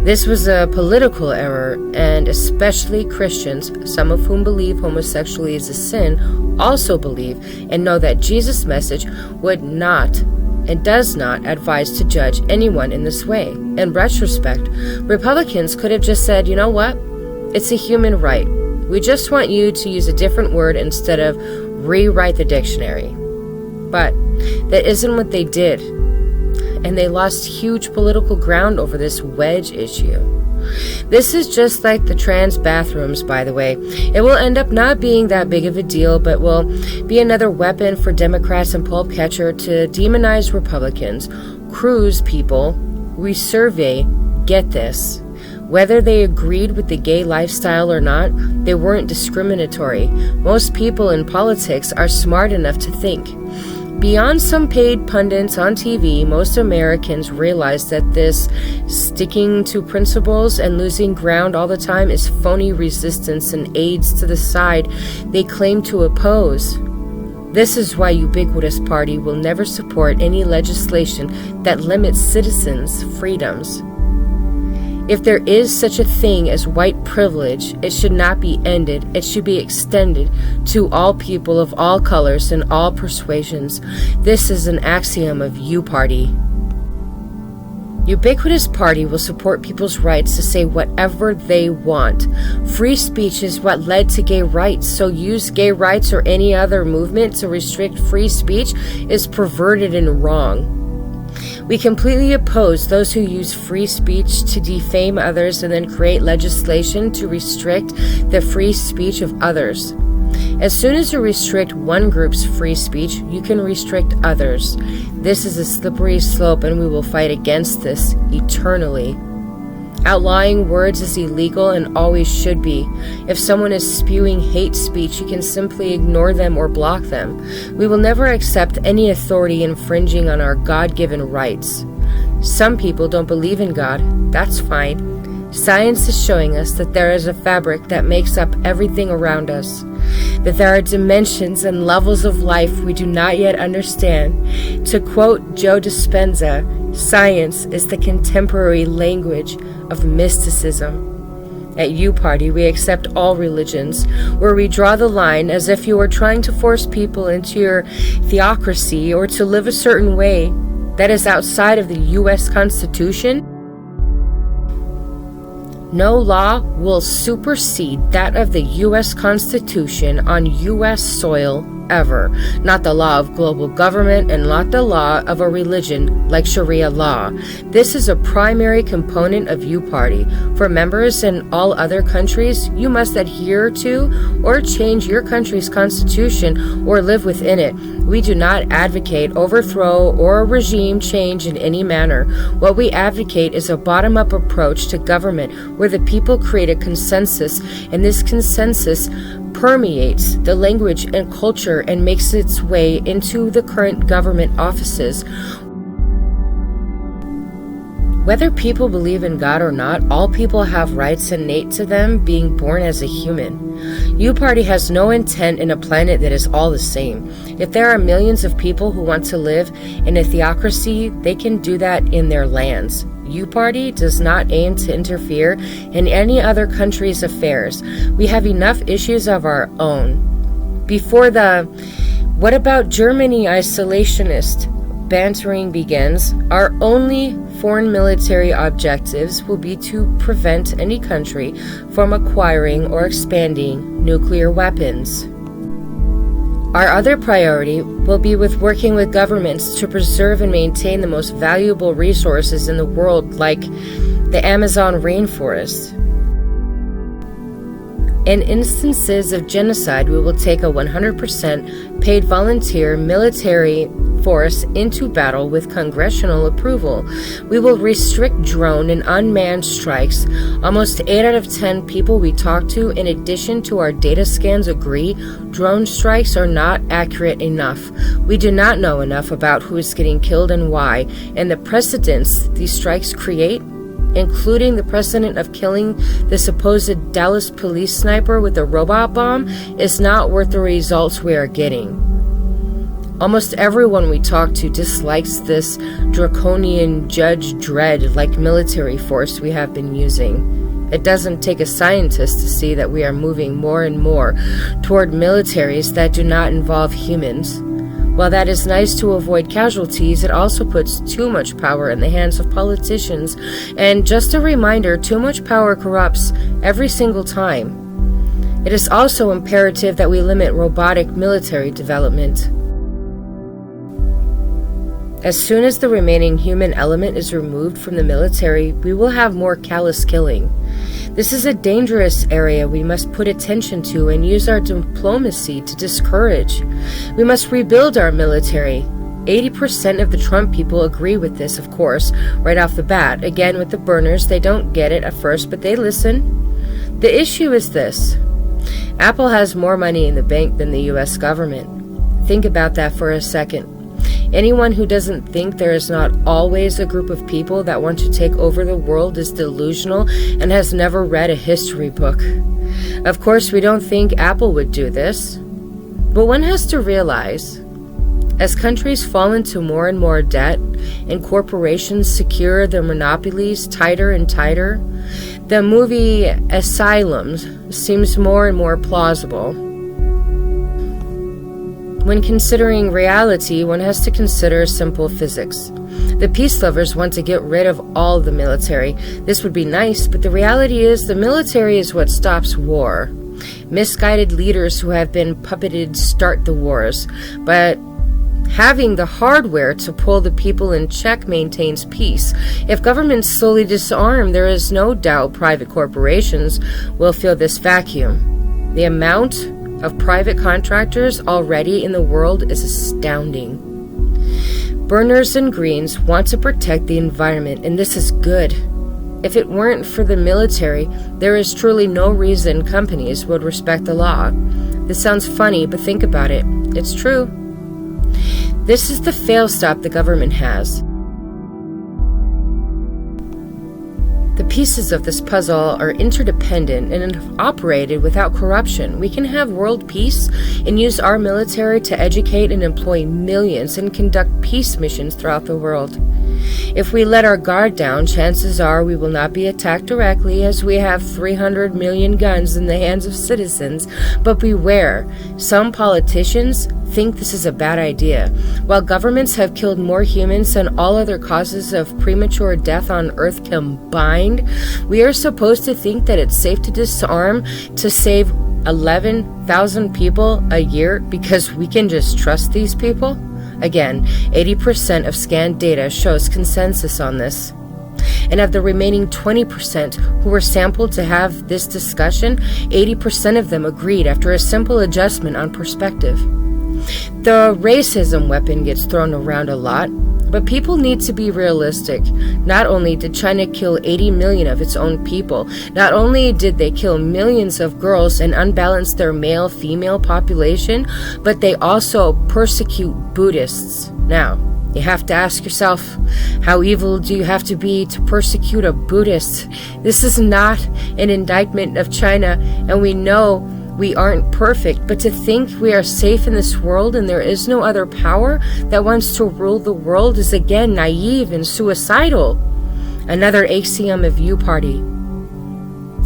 This was a political error, and especially Christians, some of whom believe homosexuality is a sin, also believe and know that Jesus' message would not and does not advise to judge anyone in this way. In retrospect, Republicans could have just said, you know what? It's a human right. We just want you to use a different word instead of rewrite the dictionary. But that isn't what they did. and they lost huge political ground over this wedge issue. This is just like the trans bathrooms, by the way. It will end up not being that big of a deal, but will be another weapon for Democrats and Paul Ketcher to demonize Republicans. Cruise people we survey get this. Whether they agreed with the gay lifestyle or not, they weren't discriminatory. Most people in politics are smart enough to think. Beyond some paid pundits on TV, most Americans realize that this sticking to principles and losing ground all the time is phony resistance and aids to the side they claim to oppose. This is why Ubiquitous Party will never support any legislation that limits citizens' freedoms. If there is such a thing as white privilege, it should not be ended. It should be extended to all people of all colors and all persuasions. This is an axiom of U-Party. Ubiquitous Party will support people's rights to say whatever they want. Free speech is what led to gay rights, so use gay rights or any other movement to restrict free speech is perverted and wrong. We completely oppose those who use free speech to defame others and then create legislation to restrict the free speech of others. As soon as you restrict one group's free speech, you can restrict others. This is a slippery slope, and we will fight against this eternally. Outlawing words is illegal and always should be. If someone is spewing hate speech, you can simply ignore them or block them. We will never accept any authority infringing on our God-given rights. Some people don't believe in God. That's fine. Science is showing us that there is a fabric that makes up everything around us, that there are dimensions and levels of life we do not yet understand. To quote Joe Dispenza, science is the contemporary language of mysticism. At U-Party, we accept all religions, where we draw the line as if you were trying to force people into your theocracy or to live a certain way that is outside of the U.S. Constitution. No law will supersede that of the U.S. Constitution on U.S. soil ever. Not the law of global government and not the law of a religion like Sharia law. This is a primary component of U-Party. For members in all other countries, you must adhere to or change your country's constitution or live within it. We do not advocate overthrow or regime change in any manner. What we advocate is a bottom-up approach to government where the people create a consensus, and this consensus permeates the language and culture and makes its way into the current government offices. Whether people believe in God or not, all people have rights innate to them being born as a human. U-Party has no intent in a planet that is all the same. If there are millions of people who want to live in a theocracy, they can do that in their lands. U-Party does not aim to interfere in any other country's affairs. We have enough issues of our own. Before the "what about Germany" isolationist bantering begins, our only foreign military objectives will be to prevent any country from acquiring or expanding nuclear weapons. Our other priority will be with working with governments to preserve and maintain the most valuable resources in the world, like the Amazon rainforest. In instances of genocide, we will take a 100% paid volunteer military force into battle with congressional approval. We will restrict drone and unmanned strikes. Almost 8 out of 10 people we talk to, in addition to our data scans, agree drone strikes are not accurate enough. We do not know enough about who is getting killed and why, and the precedents these strikes create, including the precedent of killing the supposed Dallas police sniper with a robot bomb, is not worth the results we are getting. Almost everyone we talk to dislikes this draconian Judge Dredd-like military force we have been using. It doesn't take a scientist to see that we are moving more and more toward militaries that do not involve humans. While that is nice to avoid casualties, it also puts too much power in the hands of politicians. And just a reminder, too much power corrupts every single time. It is also imperative that we limit robotic military development. As soon as the remaining human element is removed from the military, we will have more callous killing. This is a dangerous area we must put attention to and use our diplomacy to discourage. We must rebuild our military. 80% of the Trump people agree with this, of course, right off the bat. Again, with the burners, they don't get it at first, but they listen. The issue is this. Apple has more money in the bank than the U.S. government. Think about that for a second. Anyone who doesn't think there is not always a group of people that want to take over the world is delusional and has never read a history book. Of course, we don't think Apple would do this. But one has to realize, as countries fall into more and more debt and corporations secure their monopolies tighter and tighter, the movie Asylum seems more and more plausible. When considering reality, one has to consider simple physics. The peace lovers want to get rid of all the military. This would be nice, but the reality is the military is what stops war. Misguided leaders who have been puppeted start the wars, but having the hardware to pull the people in check maintains peace. If governments slowly disarm, there is no doubt private corporations will fill this vacuum. The amount of private contractors already in the world is astounding. Burners and Greens want to protect the environment, and this is good. If it weren't for the military, there is truly no reason companies would respect the law. This sounds funny, but think about it. It's true. This is the fail-stop the government has. The pieces of this puzzle are interdependent and if operated without corruption, we can have world peace and use our military to educate and employ millions and conduct peace missions throughout the world. If we let our guard down, chances are we will not be attacked directly as we have 300 million guns in the hands of citizens. But beware, some politicians think this is a bad idea. While governments have killed more humans than all other causes of premature death on Earth combined, we are supposed to think that it's safe to disarm to save 11,000 people a year because we can just trust these people? Again, 80% of scanned data shows consensus on this. And of the remaining 20% who were sampled to have this discussion, 80% of them agreed after a simple adjustment on perspective. The racism weapon gets thrown around a lot, but people need to be realistic. Not only did China kill 80 million of its own people, not only did they kill millions of girls and unbalance their male-female population, but they also persecute Buddhists. Now, you have to ask yourself, how evil do you have to be to persecute a Buddhist? This is not an indictment of China, and we know we aren't perfect, but to think we are safe in this world and there is no other power that wants to rule the world is again naive and suicidal. Another axiom of U-Party.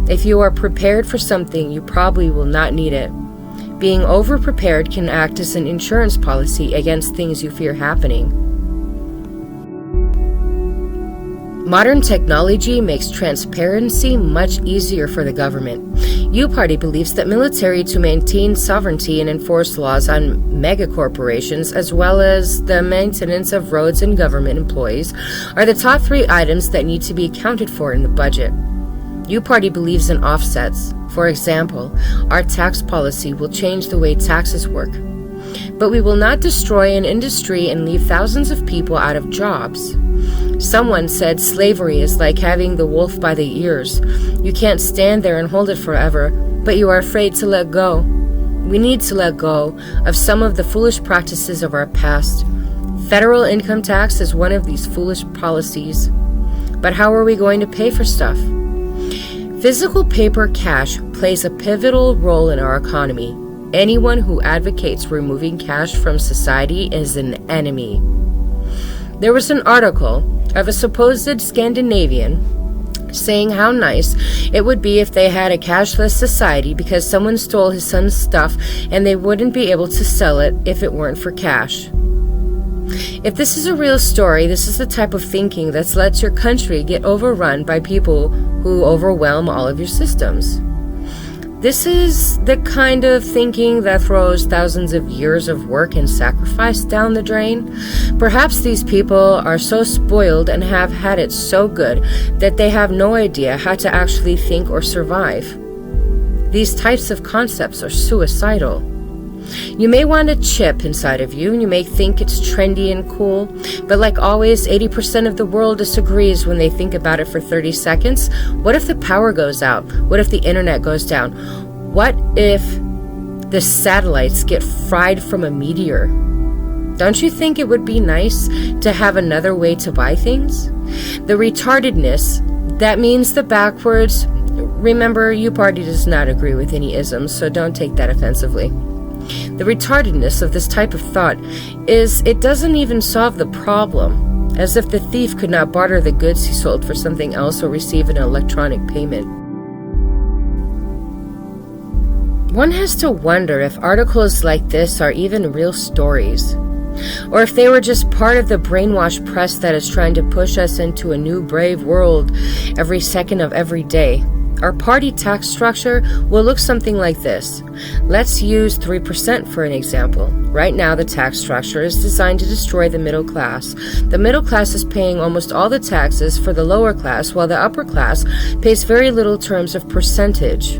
If you are prepared for something, you probably will not need it. Being over-prepared can act as an insurance policy against things you fear happening. Modern technology makes transparency much easier for the government. U-Party believes that military to maintain sovereignty and enforce laws on megacorporations, as well as the maintenance of roads and government employees, are the top 3 items that need to be accounted for in the budget. U-Party believes in offsets. For example, our tax policy will change the way taxes work. But we will not destroy an industry and leave thousands of people out of jobs. Someone said slavery is like having the wolf by the ears. You can't stand there and hold it forever, but you are afraid to let go. We need to let go of some of the foolish practices of our past. Federal income tax is one of these foolish policies. But how are we going to pay for stuff? Physical paper cash plays a pivotal role in our economy. Anyone who advocates removing cash from society is an enemy. There was an article of a supposed Scandinavian saying how nice it would be if they had a cashless society because someone stole his son's stuff and they wouldn't be able to sell it if it weren't for cash. If this is a real story, this is the type of thinking that lets your country get overrun by people who overwhelm all of your systems. This is the kind of thinking that throws thousands of years of work and sacrifice down the drain. Perhaps these people are so spoiled and have had it so good that they have no idea how to actually think or survive. These types of concepts are suicidal. You may want a chip inside of you, and you may think it's trendy and cool, but like always, 80% of the world disagrees when they think about it for 30 seconds. What if the power goes out? What if the internet goes down? What if the satellites get fried from a meteor? Don't you think it would be nice to have another way to buy things? The retardedness, that means the backwards. Remember, uBarty does not agree with any isms, so don't take that offensively. The retardedness of this type of thought is it doesn't even solve the problem, as if the thief could not barter the goods he sold for something else or receive an electronic payment. One has to wonder if articles like this are even real stories, or if they were just part of the brainwashed press that is trying to push us into a new brave world every second of every day. Our party tax structure will look something like this. Let's use 3% for an example. Right now, the tax structure is designed to destroy the middle class. The middle class is paying almost all the taxes for the lower class, while the upper class pays very little in terms of percentage.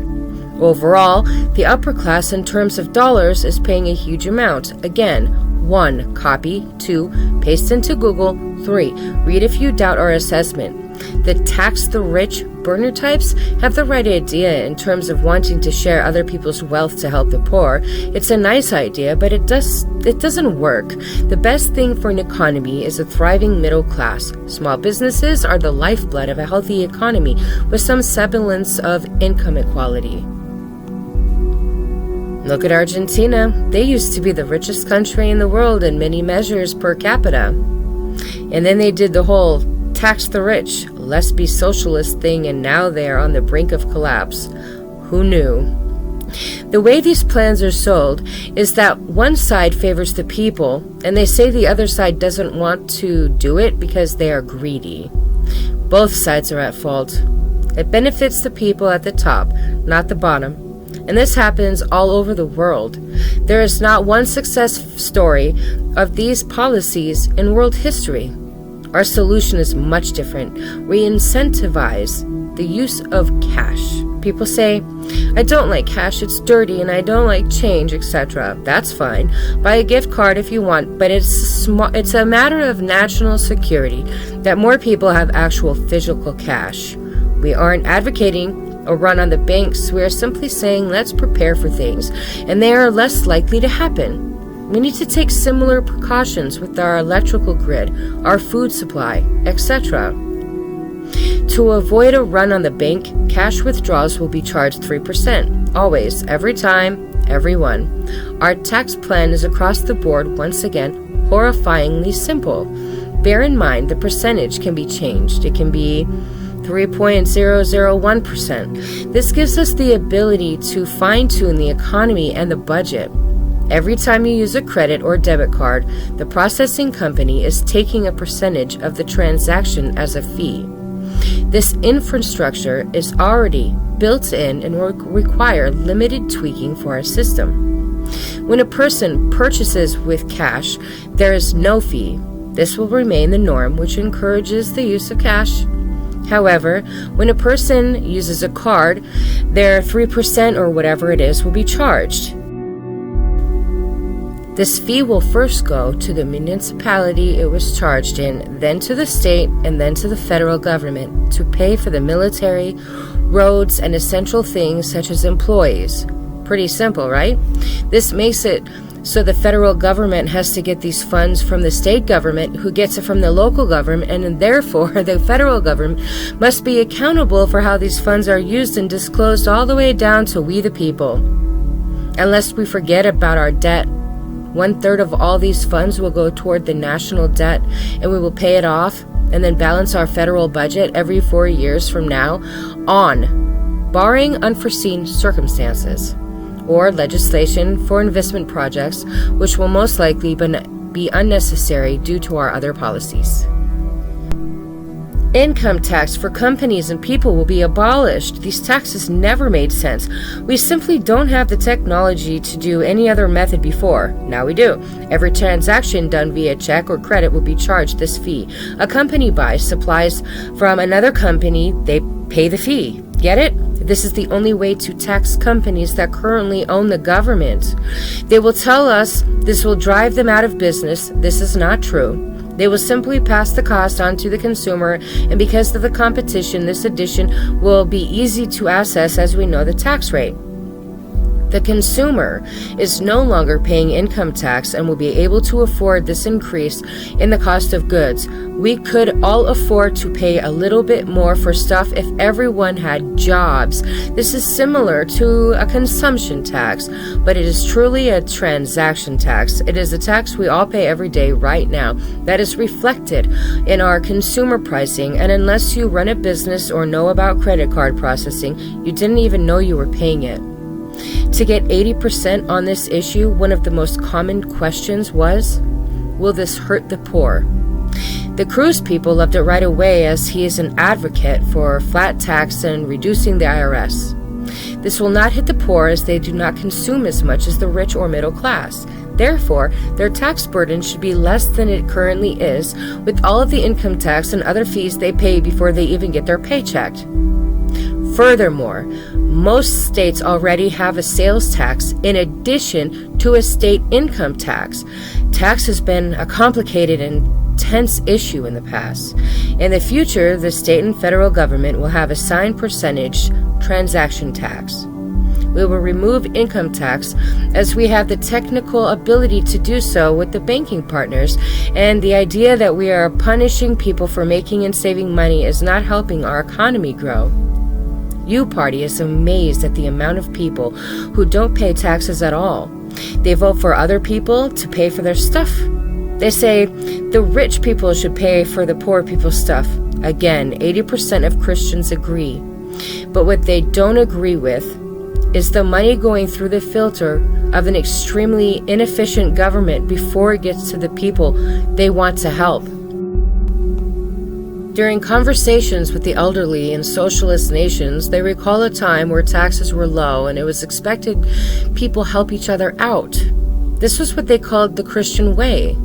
Overall, the upper class in terms of dollars is paying a huge amount. Again, 1. Copy. 2. Paste into Google. 3. Read if you doubt our assessment. The tax the rich burner types have the right idea in terms of wanting to share other people's wealth to help the poor. It's a nice idea, but it doesn't work. The best thing for an economy is a thriving middle class. Small businesses are the lifeblood of a healthy economy with some semblance of income equality. Look at Argentina. They used to be the richest country in the world in many measures per capita. And then they did the whole tax the rich, let's be socialist thing, and now they are on the brink of collapse. Who knew? The way these plans are sold is that one side favors the people, and they say the other side doesn't want to do it because they are greedy. Both sides are at fault. It benefits the people at the top, not the bottom. And this happens all over the world. There is not one success story of these policies in world history. Our solution is much different. We incentivize the use of cash. People say, I don't like cash, it's dirty, and I don't like change, etc. That's fine. Buy a gift card if you want, but it's a matter of national security that more people have actual physical cash. We aren't advocating a run on the banks. We are simply saying let's prepare for things, and they are less likely to happen. We need to take similar precautions with our electrical grid, our food supply, etc. To avoid a run on the bank, cash withdrawals will be charged 3%, always, every time, everyone. Our tax plan is across the board, once again, horrifyingly simple. Bear in mind the percentage can be changed. It can be 3.001%. This gives us the ability to fine-tune the economy and the budget. Every time you use a credit or debit card, the processing company is taking a percentage of the transaction as a fee. This infrastructure is already built in and will require limited tweaking for our system. When a person purchases with cash, there is no fee. This will remain the norm, which encourages the use of cash. However, when a person uses a card, their 3% or whatever it is will be charged. This fee will first go to the municipality it was charged in, then to the state, and then to the federal government to pay for the military, roads, and essential things such as employees. Pretty simple, right? This makes it so the federal government has to get these funds from the state government, who gets it from the local government, and therefore the federal government must be accountable for how these funds are used and disclosed all the way down to we the people. Unless we forget about our debt, 1/3 of all these funds will go toward the national debt, and we will pay it off and then balance our federal budget every 4 years from now on, barring unforeseen circumstances or legislation for investment projects, which will most likely be unnecessary due to our other policies. Income tax for companies and people will be abolished. These taxes never made sense. We simply don't have the technology to do any other method before. Now we do. Every transaction done via check or credit will be charged this fee. A company buys supplies from another company, they pay the fee. Get it? This is the only way to tax companies that currently own the government. They will tell us this will drive them out of business. This is not true. They will simply pass the cost on to the consumer, and because of the competition, this addition will be easy to access as we know the tax rate. The consumer is no longer paying income tax and will be able to afford this increase in the cost of goods. We could all afford to pay a little bit more for stuff if everyone had jobs. This is similar to a consumption tax, but it is truly a transaction tax. It is a tax we all pay every day right now that is reflected in our consumer pricing, and unless you run a business or know about credit card processing, you didn't even know you were paying it. To get 80% on this issue, one of the most common questions was, will this hurt the poor? The Cruz people loved it right away, as he is an advocate for flat tax and reducing the IRS. This will not hit the poor as they do not consume as much as the rich or middle class. Therefore, their tax burden should be less than it currently is, with all of the income tax and other fees they pay before they even get their paycheck. Furthermore, most states already have a sales tax in addition to a state income tax. Tax has been a complicated and tense issue in the past. In the future, the state and federal government will have assigned percentage transaction tax. We will remove income tax as we have the technical ability to do so with the banking partners, and the idea that we are punishing people for making and saving money is not helping our economy grow. U-Party is amazed at the amount of people who don't pay taxes at all. They vote for other people to pay for their stuff. They say the rich people should pay for the poor people's stuff. Again, 80% of Christians agree. But what they don't agree with is the money going through the filter of an extremely inefficient government before it gets to the people they want to help. During conversations with the elderly in socialist nations, they recall a time where taxes were low and it was expected people help each other out. This was what they called the Christian way.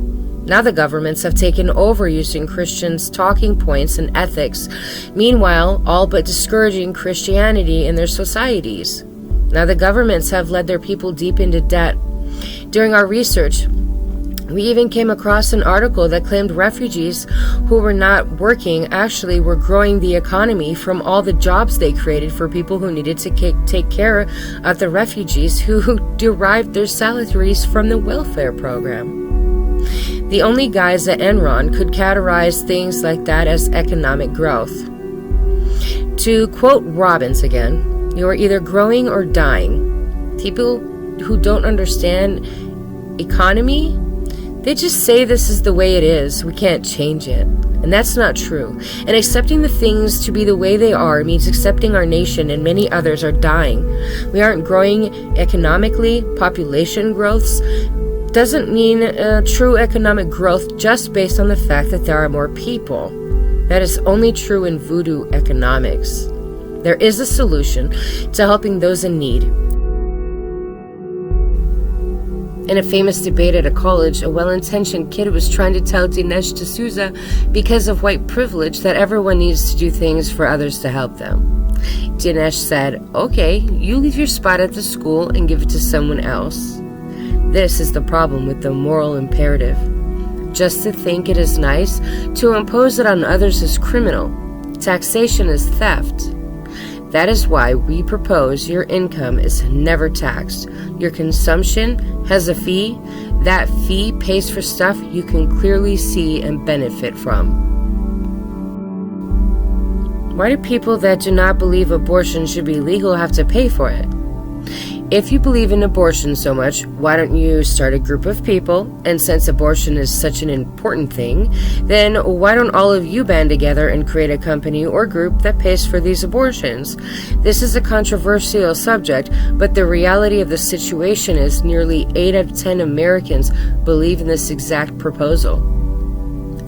Now the governments have taken over using Christians' talking points and ethics, meanwhile all but discouraging Christianity in their societies. Now the governments have led their people deep into debt. During our research, we even came across an article that claimed refugees who were not working actually were growing the economy from all the jobs they created for people who needed to take care of the refugees who derived their salaries from the welfare program. The only guys at Enron could categorize things like that as economic growth. To quote Robbins again, you are either growing or dying. People who don't understand economy, they just say this is the way it is, we can't change it. And that's not true. And accepting the things to be the way they are means accepting our nation and many others are dying. We aren't growing economically. Population growths doesn't mean true economic growth just based on the fact that there are more people. That is only true in voodoo economics. There is a solution to helping those in need. In a famous debate at a college, a well-intentioned kid was trying to tell Dinesh D'Souza, because of white privilege, that everyone needs to do things for others to help them. Dinesh said, okay, you leave your spot at the school and give it to someone else. This is the problem with the moral imperative. Just to think it is nice to impose it on others is criminal. Taxation is theft. That is why we propose your income is never taxed. Your consumption has a fee. That fee pays for stuff you can clearly see and benefit from. Why do people that do not believe abortion should be legal have to pay for it? If you believe in abortion so much, why don't you start a group of people? And since abortion is such an important thing, then why don't all of you band together and create a company or group that pays for these abortions? This is a controversial subject, but the reality of the situation is nearly 8 out of 10 Americans believe in this exact proposal.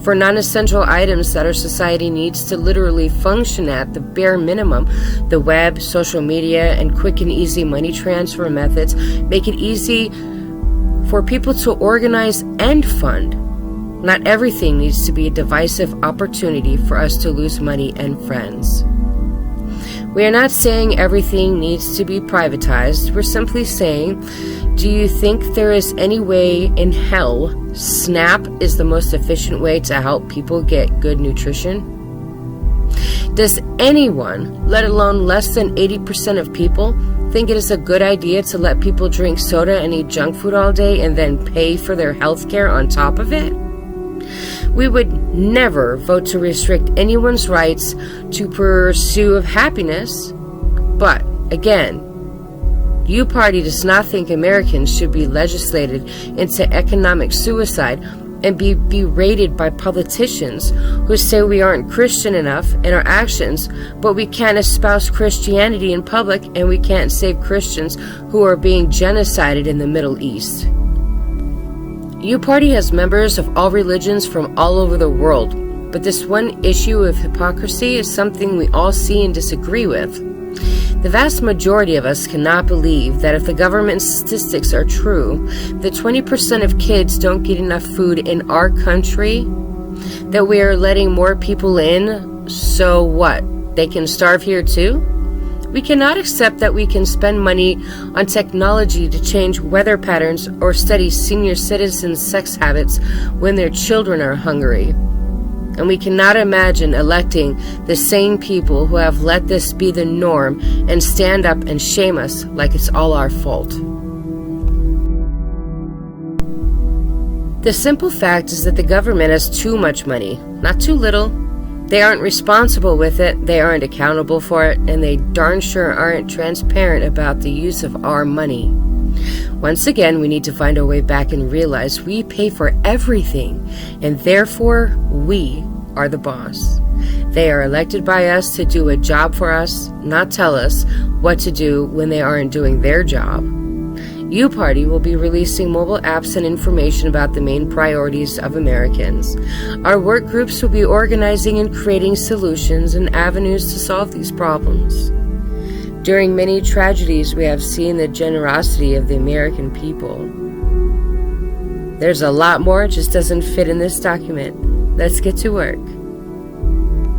for non-essential items that our society needs to literally function at the bare minimum. The web, social media, and quick and easy money transfer methods make it easy for people to organize and fund. Not everything needs to be a divisive opportunity for us to lose money and friends. We are not saying everything needs to be privatized. We're simply saying, do you think there is any way in hell SNAP is the most efficient way to help people get good nutrition? Does anyone, let alone less than 80% of people, think it is a good idea to let people drink soda and eat junk food all day and then pay for their health care on top of it? We would never vote to restrict anyone's rights to pursue happiness. But, again, U-Party does not think Americans should be legislated into economic suicide and be berated by politicians who say we aren't Christian enough in our actions, but we can't espouse Christianity in public and we can't save Christians who are being genocided in the Middle East. U-Party has members of all religions from all over the world, but this one issue of hypocrisy is something we all see and disagree with. The vast majority of us cannot believe that if the government statistics are true, that 20% of kids don't get enough food in our country, that we are letting more people in, so what? They can starve here too? We cannot accept that we can spend money on technology to change weather patterns or study senior citizens' sex habits when their children are hungry. And we cannot imagine electing the same people who have let this be the norm and stand up and shame us like it's all our fault. The simple fact is that the government has too much money, not too little. They aren't responsible with it, they aren't accountable for it, and they darn sure aren't transparent about the use of our money. Once again, we need to find our way back and realize we pay for everything, and therefore we are the boss. They are elected by us to do a job for us, not tell us what to do when they aren't doing their job. U-Party will be releasing mobile apps and information about the main priorities of Americans. Our work groups will be organizing and creating solutions and avenues to solve these problems. During many tragedies, we have seen the generosity of the American people. There's a lot more, it just doesn't fit in this document. Let's get to work.